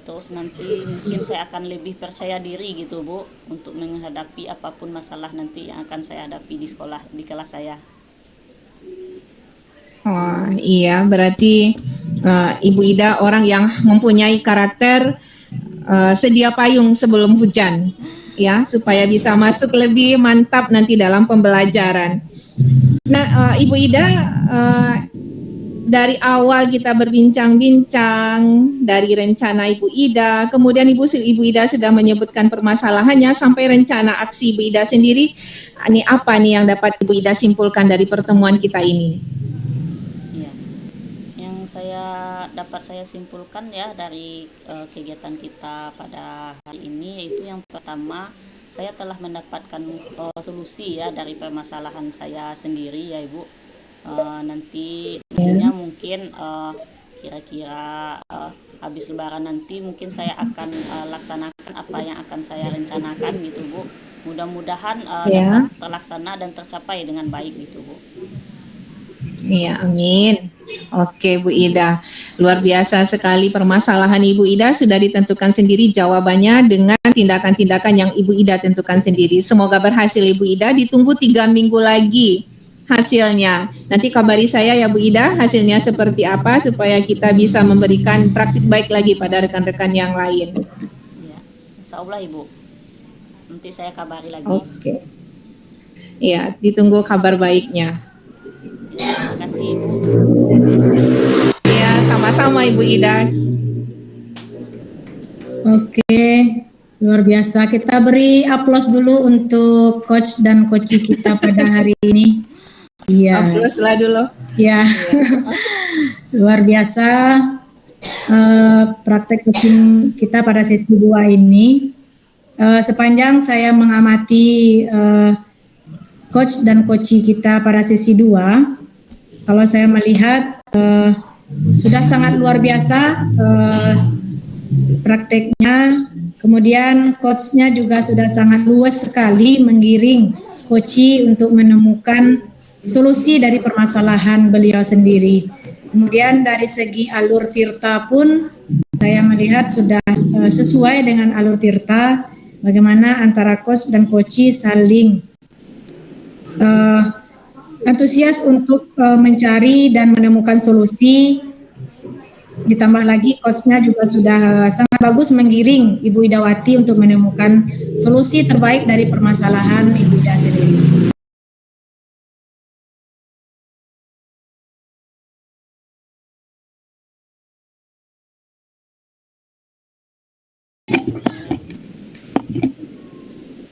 Terus nanti mungkin saya akan lebih percaya diri gitu Bu untuk menghadapi apapun masalah nanti yang akan saya hadapi di sekolah, di kelas saya. Oh iya, berarti Ibu Ida orang yang mempunyai karakter sedia payung sebelum hujan, ya, supaya bisa masuk lebih mantap nanti dalam pembelajaran. Nah, Ibu Ida, dari awal kita berbincang-bincang dari rencana Ibu Ida, kemudian Ibu Ida sudah menyebutkan permasalahannya sampai rencana aksi Ibu Ida sendiri. Ini apa nih yang dapat Ibu Ida simpulkan dari pertemuan kita ini? Iya. Yang dapat saya simpulkan ya dari kegiatan kita pada hari ini, yaitu yang pertama saya telah mendapatkan solusi ya dari permasalahan saya sendiri ya Ibu. Nantinya mungkin kira-kira habis lebaran nanti mungkin saya akan laksanakan apa yang akan saya rencanakan gitu Bu. Mudah-mudahan dapat Ya, terlaksana dan tercapai dengan baik gitu Bu. iya, amin. Oke, Bu Ida, luar biasa sekali permasalahan Ibu Ida sudah ditentukan sendiri jawabannya dengan tindakan-tindakan yang Ibu Ida tentukan sendiri. Semoga berhasil Ibu Ida. Ditunggu 3 minggu lagi hasilnya. Nanti kabari saya ya Bu Ida hasilnya seperti apa supaya kita bisa memberikan praktik baik lagi pada rekan-rekan yang lain. Ya, insya Allah Ibu. Nanti saya kabari lagi. Oke. Ya, ditunggu kabar baiknya. Ya, terima kasih Ibu. Ya, sama-sama Ibu Ida. Oke, luar biasa. Kita beri aplaus dulu untuk coach dan coachee kita pada hari ini. Iya. Aplauslah dulu. Ya, luar biasa praktek coaching kita pada sesi 2 ini. sepanjang saya mengamati coach dan coachee kita pada sesi 2, kalau saya melihat sudah sangat luar biasa prakteknya. Kemudian coachnya juga sudah sangat luas sekali menggiring coachee untuk menemukan solusi dari permasalahan beliau sendiri. Kemudian dari segi alur tirta pun saya melihat sudah sesuai dengan alur tirta, bagaimana antara coach dan coachee saling antusias untuk mencari dan menemukan solusi. Ditambah lagi coachnya juga sudah sangat bagus menggiring Ibu Idawati untuk menemukan solusi terbaik dari permasalahan Ibu Ida sendiri.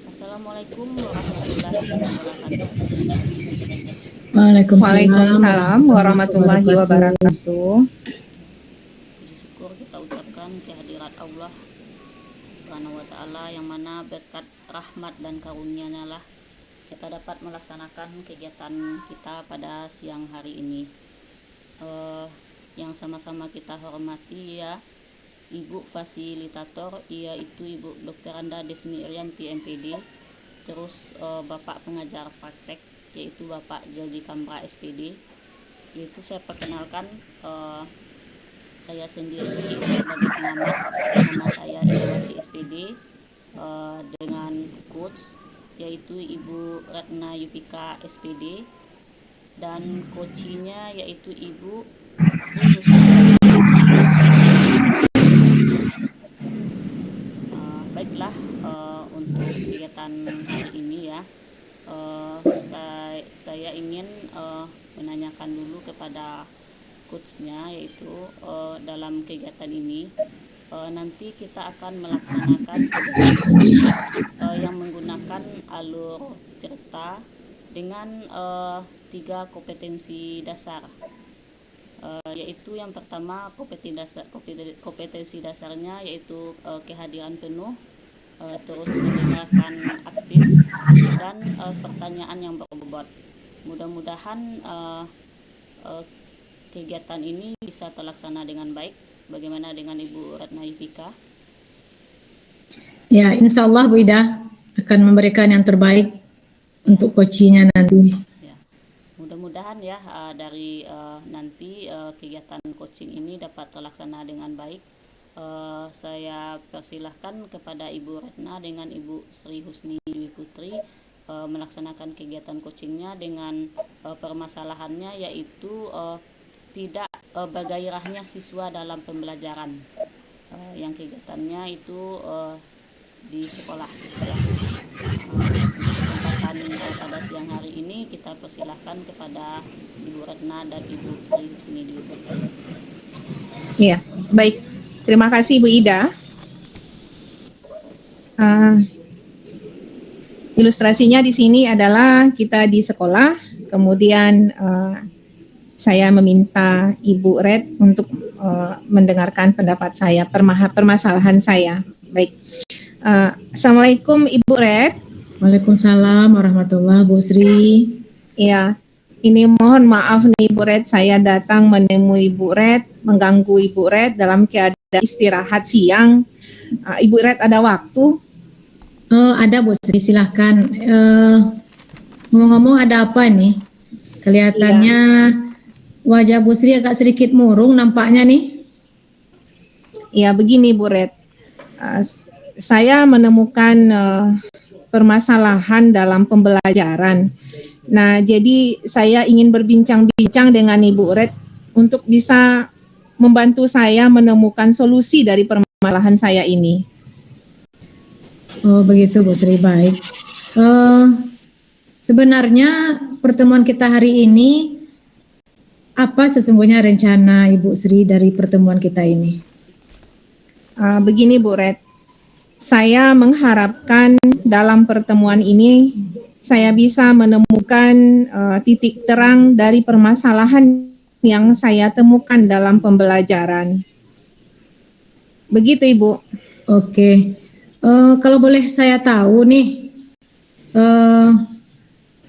Assalamualaikum warahmatullahi wabarakatuh. Waalaikumsalam warahmatullahi wabarakatuh. Puji syukur kita ucapkan kehadirat Allah Subhanahu wa Ta'ala, yang mana berkat rahmat dan karunia-Nya lah kita dapat melaksanakan kegiatan kita pada siang hari ini. Yang sama-sama kita hormati ya Ibu Fasilitator, yaitu Ibu Dr. Anda Desmi Irianti MPD, terus Bapak Pengajar Praktek yaitu Bapak Jeldi Kambra SPD. Yaitu saya perkenalkan, saya sendiri sebagai pengamat, nama saya Idawati SPD, dengan coach yaitu Ibu Ratna Yupika SPD, dan coachingnya yaitu Ibu Sri Husni. Baiklah, untuk kegiatan hari ini ya, saya ingin menanyakan dulu kepada coachnya, yaitu dalam kegiatan ini nanti kita akan melaksanakan yang menggunakan alur tirta dengan 3 kompetensi dasar, yaitu yang pertama kompetensi dasarnya yaitu kehadiran penuh, terus mendengarkan aktif, dan pertanyaan yang berbobot. Mudah-mudahan kegiatan ini bisa terlaksana dengan baik. Bagaimana dengan Ibu Ratna Yupika? Ya, insya Allah Bu Ida akan memberikan yang terbaik untuk coachingnya nanti. Ya, mudah-mudahan ya dari nanti kegiatan coaching ini dapat terlaksana dengan baik. Saya persilahkan kepada Ibu Ratna dengan Ibu Sri Husni Dwi Putri melaksanakan kegiatan coachingnya dengan permasalahannya yaitu tidak bergairahnya siswa dalam pembelajaran, yang kegiatannya itu di sekolah gitu ya. Kesempatan pada siang hari ini kita persilahkan kepada Ibu Ratna dan Ibu Sri Husni Dwi Putri. Iya, baik. Terima kasih Bu Ida. Ilustrasinya di sini adalah kita di sekolah, kemudian saya meminta Ibu Red untuk mendengarkan pendapat saya, permasalahan saya. Baik. Assalamualaikum Ibu Red. Waalaikumsalam warahmatullahi wabarakatuh, Bu Sri. Iya. Ini mohon maaf nih Ibu Red, saya datang menemui Ibu Red, mengganggu Ibu Red dalam keadaan istirahat siang. Ibu Red ada waktu? Ada Bu Sri, silahkan. Ngomong-ngomong ada apa nih? Kelihatannya wajah Bu Sri agak sedikit murung nampaknya nih. Ya begini Bu Red, saya menemukan permasalahan dalam pembelajaran. Nah, jadi saya ingin berbincang-bincang dengan Ibu Red untuk bisa membantu saya menemukan solusi dari permasalahan saya ini. Oh begitu Bu Sri, baik. Sebenarnya pertemuan kita hari ini, apa sesungguhnya rencana Ibu Sri dari pertemuan kita ini? Begini Bu Red, saya mengharapkan dalam pertemuan ini saya bisa menemukan titik terang dari permasalahan yang saya temukan dalam pembelajaran. Begitu Ibu. Oke. Kalau boleh saya tahu nih, eh,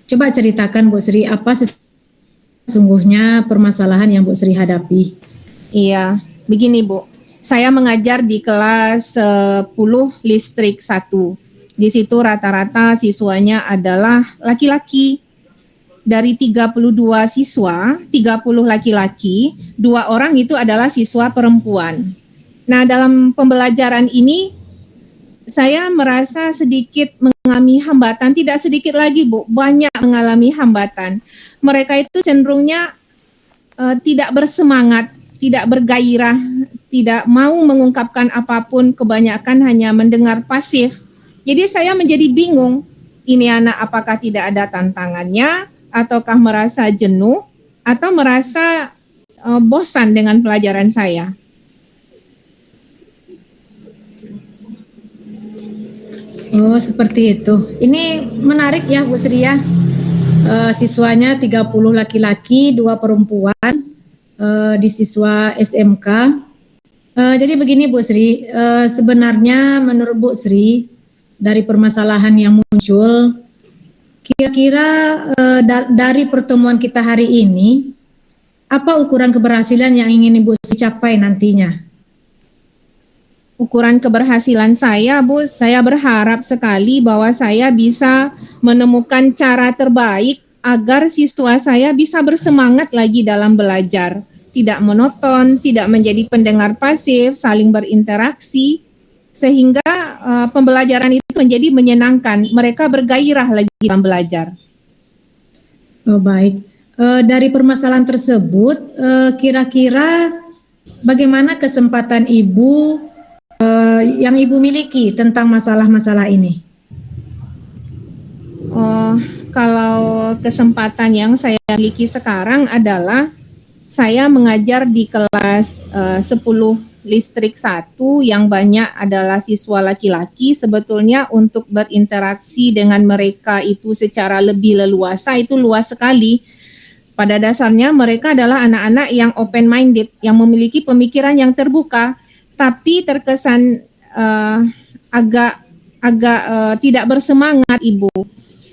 coba ceritakan Bu Sri apa sesungguhnya permasalahan yang Bu Sri hadapi. Iya, begini Bu. Saya mengajar di kelas 10 listrik 1. Di situ rata-rata siswanya adalah laki-laki. Dari 32 siswa, 30 laki-laki, 2 orang itu adalah siswa perempuan. Nah, dalam pembelajaran ini saya merasa sedikit mengalami hambatan, tidak sedikit lagi Bu, banyak mengalami hambatan. Mereka itu cenderungnya tidak bersemangat, tidak bergairah, tidak mau mengungkapkan apapun, kebanyakan hanya mendengar pasif. Jadi saya menjadi bingung, ini anak apakah tidak ada tantangannya, ataukah merasa jenuh, atau merasa bosan dengan pelajaran saya. Oh, seperti itu. Ini menarik ya Bu Sri ya. Siswanya 30 laki-laki, 2 perempuan di siswa SMK. Jadi begini Bu Sri, sebenarnya menurut Bu Sri dari permasalahan yang muncul, kira-kira dari pertemuan kita hari ini, apa ukuran keberhasilan yang ingin Ibu Sri capai nantinya? Ukuran keberhasilan saya, Bu, saya berharap sekali bahwa saya bisa menemukan cara terbaik agar siswa saya bisa bersemangat lagi dalam belajar. Tidak monoton, tidak menjadi pendengar pasif, saling berinteraksi, sehingga pembelajaran itu menjadi menyenangkan. Mereka bergairah lagi dalam belajar. Oh, baik. Dari permasalahan tersebut, kira-kira bagaimana kesempatan Ibu yang Ibu miliki tentang masalah-masalah ini? Kalau kesempatan yang saya miliki sekarang adalah saya mengajar di kelas 10 listrik 1 yang banyak adalah siswa laki-laki. Sebetulnya untuk berinteraksi dengan mereka itu secara lebih leluasa itu luas sekali. Pada dasarnya mereka adalah anak-anak yang open-minded, yang memiliki pemikiran yang terbuka, tapi terkesan agak tidak bersemangat, Ibu.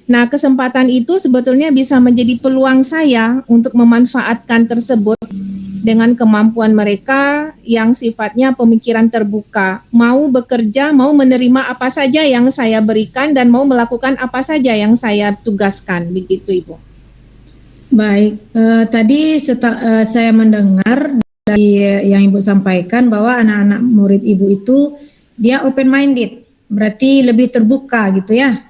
Nah, kesempatan itu sebetulnya bisa menjadi peluang saya untuk memanfaatkan tersebut dengan kemampuan mereka yang sifatnya pemikiran terbuka, mau bekerja, mau menerima apa saja yang saya berikan dan mau melakukan apa saja yang saya tugaskan, begitu Ibu. Baik, tadi saya mendengar dari yang Ibu sampaikan bahwa anak-anak murid Ibu itu dia open-minded, berarti lebih terbuka gitu ya?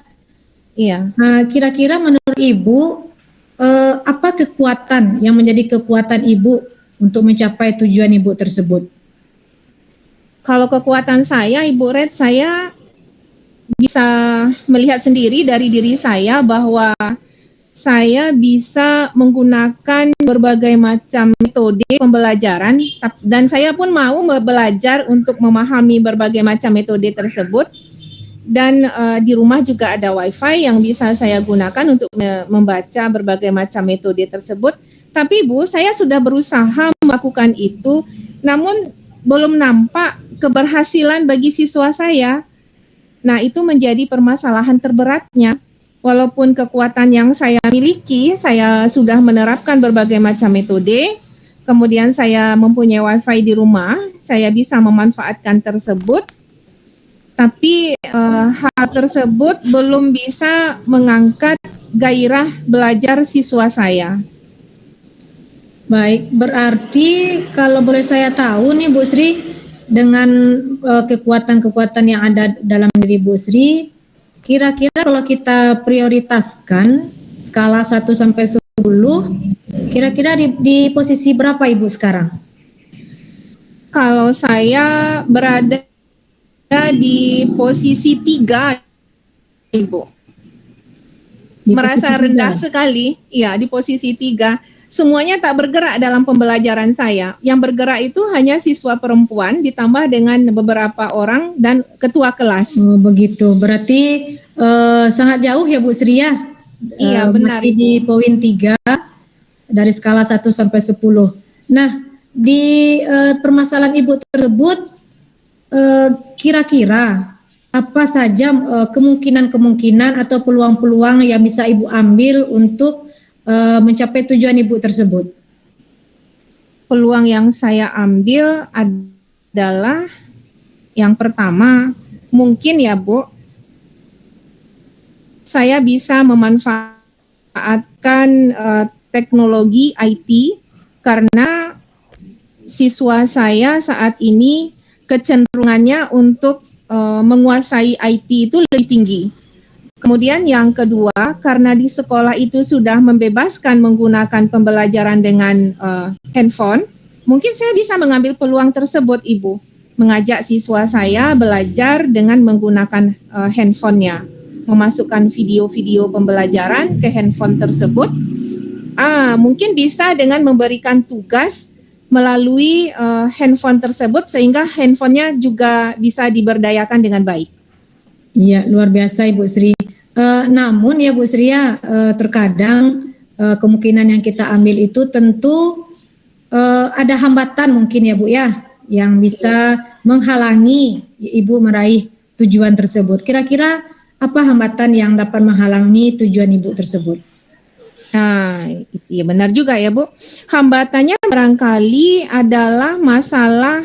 Iya. Kira-kira menurut Ibu, apa kekuatan yang menjadi kekuatan Ibu untuk mencapai tujuan Ibu tersebut? Kalau kekuatan saya, Ibu Red, saya bisa melihat sendiri dari diri saya bahwa saya bisa menggunakan berbagai macam metode pembelajaran dan saya pun mau belajar untuk memahami berbagai macam metode tersebut. Dan di rumah juga ada WiFi yang bisa saya gunakan untuk membaca berbagai macam metode tersebut. Tapi Bu, saya sudah berusaha melakukan itu, namun belum nampak keberhasilan bagi siswa saya. Nah, itu menjadi permasalahan terberatnya. Walaupun kekuatan yang saya miliki, saya sudah menerapkan berbagai macam metode, kemudian saya mempunyai WiFi di rumah, saya bisa memanfaatkan tersebut, tapi hal tersebut belum bisa mengangkat gairah belajar siswa saya. Baik, berarti kalau boleh saya tahu nih Bu Sri, dengan kekuatan-kekuatan yang ada dalam diri Bu Sri, kira-kira kalau kita prioritaskan skala 1 sampai 10, kira-kira di posisi berapa Ibu sekarang? Kalau saya berada di posisi 3, Ibu. Merasa rendah sekali, ya, di posisi 3. Semuanya tak bergerak dalam pembelajaran saya. Yang bergerak itu hanya siswa perempuan ditambah dengan beberapa orang dan ketua kelas. Oh, begitu. Berarti sangat jauh ya Bu Sri ya? Iya, benar. Masih di poin 3 dari skala 1 sampai 10. Nah, di permasalahan Ibu tersebut, kira-kira apa saja kemungkinan-kemungkinan atau peluang-peluang yang bisa Ibu ambil untuk mencapai tujuan Ibu tersebut? Peluang yang saya ambil adalah yang pertama, mungkin ya Bu, saya bisa memanfaatkan teknologi IT karena siswa saya saat ini kecenderungannya untuk menguasai IT itu lebih tinggi. Kemudian yang kedua, karena di sekolah itu sudah membebaskan menggunakan pembelajaran dengan handphone, mungkin saya bisa mengambil peluang tersebut, Ibu. Mengajak siswa saya belajar dengan menggunakan handphonenya, memasukkan video-video pembelajaran ke handphone tersebut. Mungkin bisa dengan memberikan tugas melalui handphone tersebut sehingga handphonenya juga bisa diberdayakan dengan baik. Iya, luar biasa Ibu Sri. Namun ya Bu Sri ya, terkadang kemungkinan yang kita ambil itu tentu ada hambatan mungkin ya Bu ya, yang bisa menghalangi Ibu meraih tujuan tersebut. Kira-kira apa hambatan yang dapat menghalangi tujuan Ibu tersebut? Nah, iya benar juga ya Bu. Hambatannya barangkali adalah masalah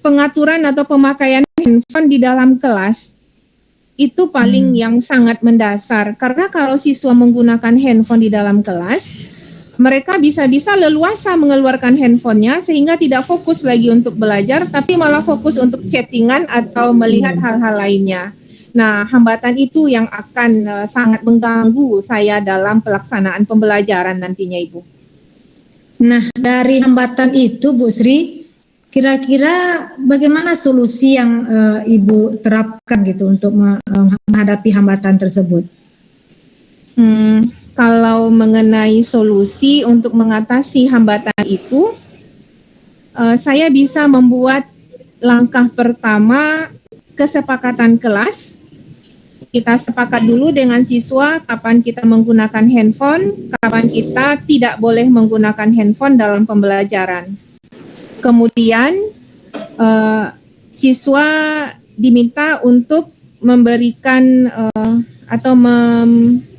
pengaturan atau pemakaian handphone di dalam kelas. Itu paling yang sangat mendasar. Karena kalau siswa menggunakan handphone di dalam kelas, mereka bisa-bisa leluasa mengeluarkan handphonenya sehingga tidak fokus lagi untuk belajar, tapi malah fokus untuk chattingan atau melihat hal-hal lainnya. Nah, hambatan itu yang akan sangat mengganggu saya dalam pelaksanaan pembelajaran nantinya, Ibu. Nah, dari hambatan itu Bu Sri, kira-kira bagaimana solusi yang Ibu terapkan gitu untuk menghadapi hambatan tersebut? Kalau mengenai solusi untuk mengatasi hambatan itu, saya bisa membuat langkah pertama kesepakatan kelas. Kita sepakat dulu dengan siswa kapan kita menggunakan handphone, kapan kita tidak boleh menggunakan handphone dalam pembelajaran. Kemudian siswa diminta untuk memberikan atau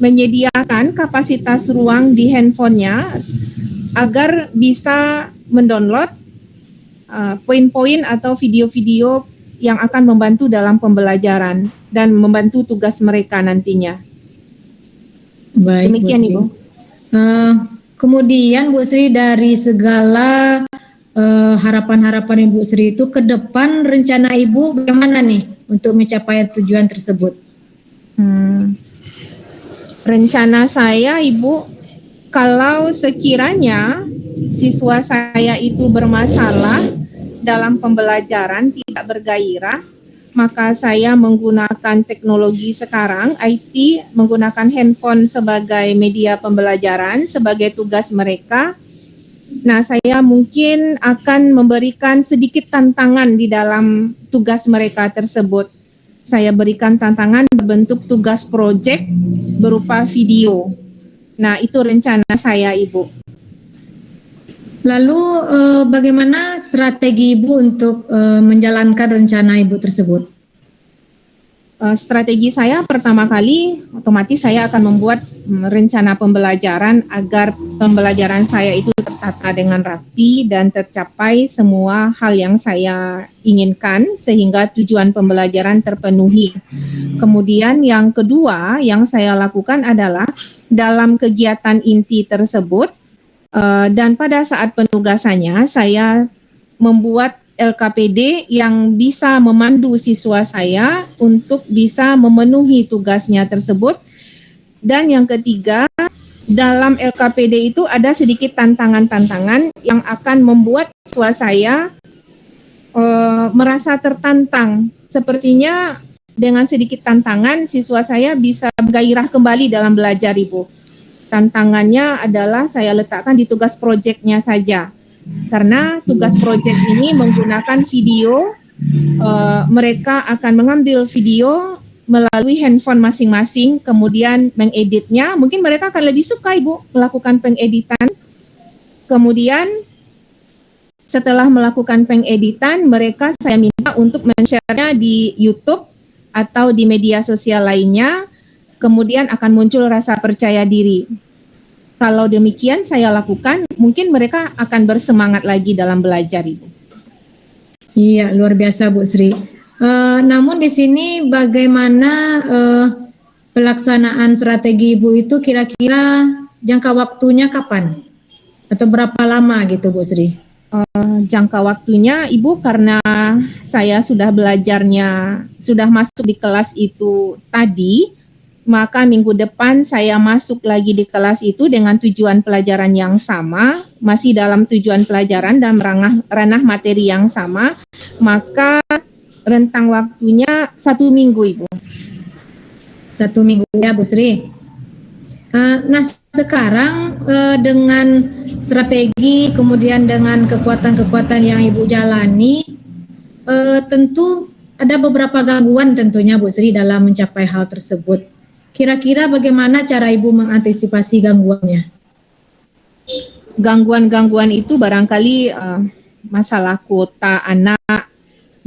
menyediakan kapasitas ruang di handphonenya agar bisa mendownload poin-poin atau video-video yang akan membantu dalam pembelajaran dan membantu tugas mereka nantinya. Baik, demikian Ibu. Kemudian Bu Sri, dari segala harapan-harapan Ibu Sri itu ke depan rencana Ibu bagaimana nih untuk mencapai tujuan tersebut? Rencana saya Ibu, kalau sekiranya siswa saya itu bermasalah dalam pembelajaran, tidak bergairah, maka saya menggunakan teknologi sekarang, IT, menggunakan handphone sebagai media pembelajaran, sebagai tugas mereka. Nah, saya mungkin akan memberikan sedikit tantangan di dalam tugas mereka tersebut. Saya berikan tantangan berbentuk tugas proyek berupa video. Nah, itu rencana saya, Ibu. Lalu bagaimana strategi Ibu untuk menjalankan rencana Ibu tersebut? Strategi saya pertama kali otomatis saya akan membuat rencana pembelajaran agar pembelajaran saya itu tertata dengan rapi dan tercapai semua hal yang saya inginkan sehingga tujuan pembelajaran terpenuhi. Kemudian yang kedua yang saya lakukan adalah dalam kegiatan inti tersebut dan pada saat penugasannya saya membuat LKPD yang bisa memandu siswa saya untuk bisa memenuhi tugasnya tersebut. Dan yang ketiga, dalam LKPD itu ada sedikit tantangan-tantangan yang akan membuat siswa saya merasa tertantang. Sepertinya dengan sedikit tantangan siswa saya bisa gairah kembali dalam belajar, Ibu. Tantangannya adalah saya letakkan di tugas proyeknya saja. Karena tugas proyek ini menggunakan video, mereka akan mengambil video melalui handphone masing-masing, kemudian mengeditnya. Mungkin mereka akan lebih suka Ibu melakukan pengeditan. Kemudian setelah melakukan pengeditan, mereka saya minta untuk men-share-nya di YouTube atau di media sosial lainnya, kemudian akan muncul rasa percaya diri. Kalau demikian saya lakukan, mungkin mereka akan bersemangat lagi dalam belajar, Ibu. Iya, luar biasa Bu Sri. Namun di sini bagaimana pelaksanaan strategi Ibu itu kira-kira jangka waktunya kapan? Atau berapa lama gitu Bu Sri? Jangka waktunya, Ibu, karena saya sudah belajarnya, sudah masuk di kelas itu tadi, maka minggu depan saya masuk lagi di kelas itu dengan tujuan pelajaran yang sama, masih dalam tujuan pelajaran dan ranah materi yang sama, maka rentang waktunya 1 minggu, Ibu. 1 minggu ya Bu Sri. Nah sekarang dengan strategi kemudian dengan kekuatan-kekuatan yang Ibu jalani, tentu ada beberapa gangguan tentunya Bu Sri dalam mencapai hal tersebut. Kira-kira bagaimana cara Ibu mengantisipasi gangguannya? Gangguan-gangguan itu barangkali masalah kuota anak.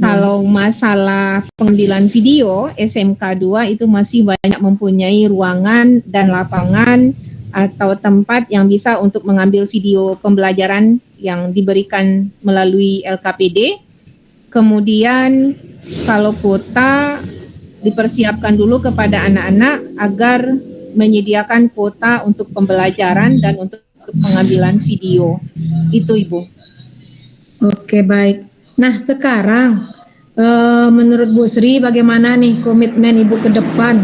Kalau masalah pengambilan video SMK 2 itu masih banyak mempunyai ruangan dan lapangan atau tempat yang bisa untuk mengambil video pembelajaran yang diberikan melalui LKPD. Kemudian kalau kuota dipersiapkan dulu kepada anak-anak agar menyediakan kuota untuk pembelajaran dan untuk pengambilan video. Itu, Ibu. Oke, baik. Nah sekarang menurut Bu Sri bagaimana nih komitmen Ibu ke depan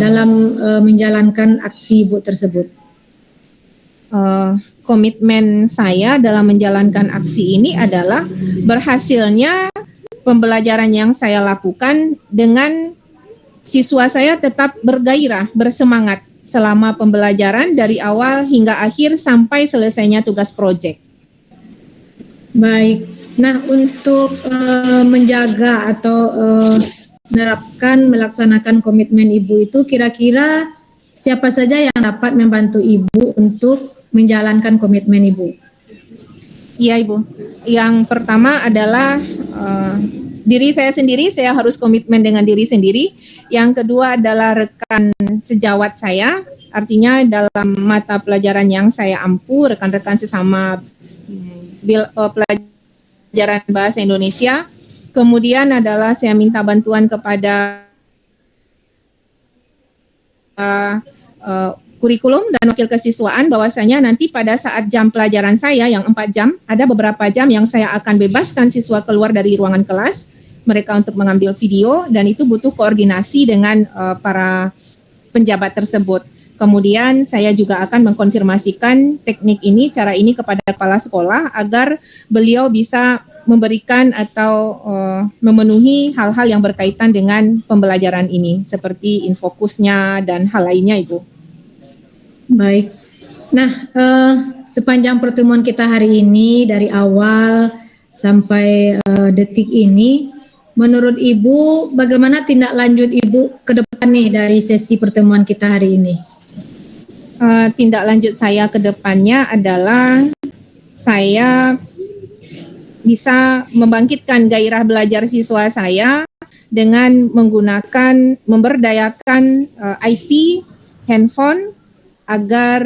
dalam menjalankan aksi Ibu tersebut? Komitmen saya dalam menjalankan aksi ini adalah berhasilnya pembelajaran yang saya lakukan dengan siswa saya tetap bergairah, bersemangat selama pembelajaran dari awal hingga akhir sampai selesainya tugas proyek. Baik. Nah, untuk menjaga atau melaksanakan komitmen Ibu itu kira-kira siapa saja yang dapat membantu Ibu untuk menjalankan komitmen Ibu? Iya, Ibu. Yang pertama adalah diri saya sendiri, saya harus komitmen dengan diri sendiri. Yang kedua adalah rekan sejawat saya, artinya dalam mata pelajaran yang saya ampu, rekan-rekan sesama pelajaran bahasa Indonesia. Kemudian adalah saya minta bantuan kepada kurikulum dan wakil kesiswaan bahwasanya nanti pada saat jam pelajaran saya yang 4 jam, ada beberapa jam yang saya akan bebaskan siswa keluar dari ruangan kelas, mereka untuk mengambil video dan itu butuh koordinasi dengan para penjabat tersebut. Kemudian saya juga akan mengkonfirmasikan teknik ini, cara ini kepada kepala sekolah agar beliau bisa memberikan atau memenuhi hal-hal yang berkaitan dengan pembelajaran ini seperti infokusnya dan hal lainnya, Ibu. Baik. Nah, sepanjang pertemuan kita hari ini dari awal sampai detik ini, menurut Ibu bagaimana tindak lanjut Ibu ke depan nih dari sesi pertemuan kita hari ini? Tindak lanjut saya ke depannya adalah saya bisa membangkitkan gairah belajar siswa saya dengan menggunakan, memberdayakan IT, handphone, agar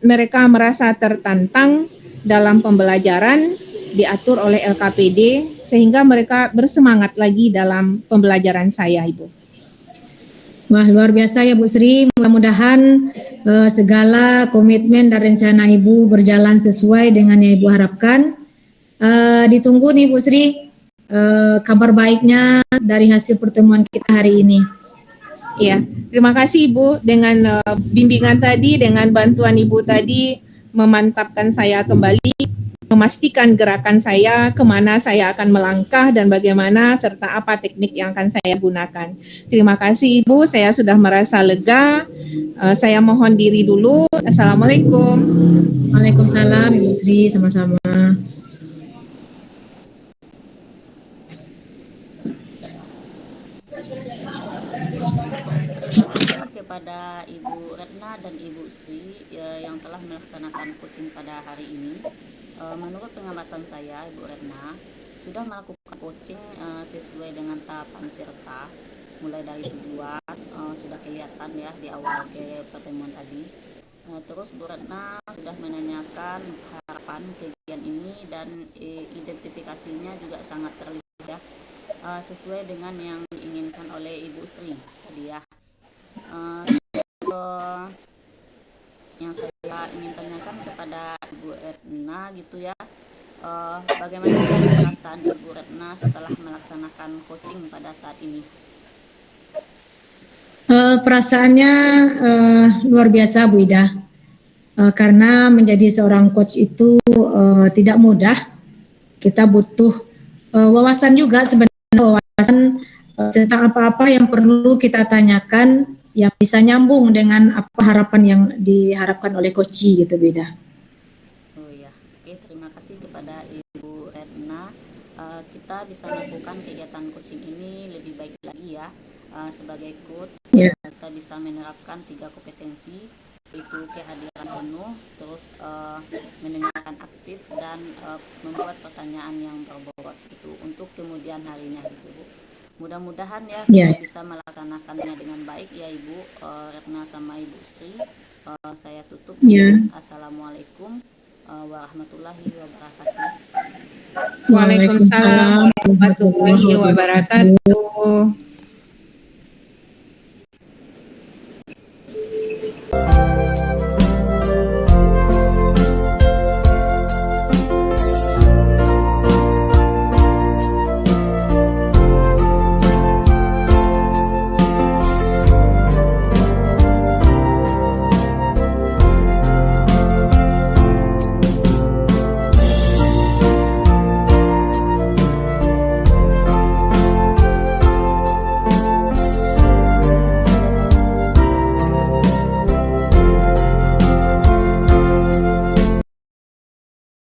mereka merasa tertantang dalam pembelajaran, diatur oleh LKPD, sehingga mereka bersemangat lagi dalam pembelajaran saya, Ibu. Wah, luar biasa ya Bu Sri, mudah-mudahan segala komitmen dan rencana Ibu berjalan sesuai dengan yang Ibu harapkan. Ditunggu nih Bu Sri kabar baiknya dari hasil pertemuan kita hari ini. Iya, terima kasih Ibu dengan bimbingan tadi, dengan bantuan Ibu tadi memantapkan saya kembali, memastikan gerakan saya, kemana saya akan melangkah dan bagaimana serta apa teknik yang akan saya gunakan. Terima kasih Ibu, saya sudah merasa lega. Saya mohon diri dulu. Assalamualaikum. Waalaikumsalam Ibu Sri, sama-sama. Kepada Ibu Retna dan Ibu Sri yang telah melaksanakan coaching pada hari ini. Menurut pengamatan saya, Ibu Retna sudah melakukan coaching sesuai dengan tahapan tirta mulai dari tujuan sudah kelihatan ya di awal ke pertemuan tadi. Terus Bu Retna sudah menanyakan harapan kegiatan ini dan identifikasinya juga sangat terlihat ya, sesuai dengan yang diinginkan oleh Ibu Sri tadi ya. Yang saya ingin tanyakan kepada Ibu Retna gitu ya, bagaimana perasaan Ibu Retna setelah melaksanakan coaching pada saat ini? Perasaannya luar biasa Bu Ida, karena menjadi seorang coach itu tidak mudah. Kita butuh wawasan juga sebenarnya, wawasan tentang apa-apa yang perlu kita tanyakan yang bisa nyambung dengan apa harapan yang diharapkan oleh coach gitu Bu Ida. Oh ya, oke, terima kasih kepada Ibu Retna. Kita bisa melakukan kegiatan coaching ini lebih baik lagi ya. Sebagai coach, kita bisa menerapkan 3 kompetensi, yaitu kehadiran penuh, terus mendengarkan aktif, dan membuat pertanyaan yang berbobot itu untuk kemudian harinya gitu Bu. Mudah-mudahan ya kita bisa melaksanakannya dengan baik ya Ibu Retna sama Ibu Sri. Saya tutup dengan Assalamualaikum warahmatullahi wabarakatuh. Waalaikumsalam warahmatullahi wabarakatuh.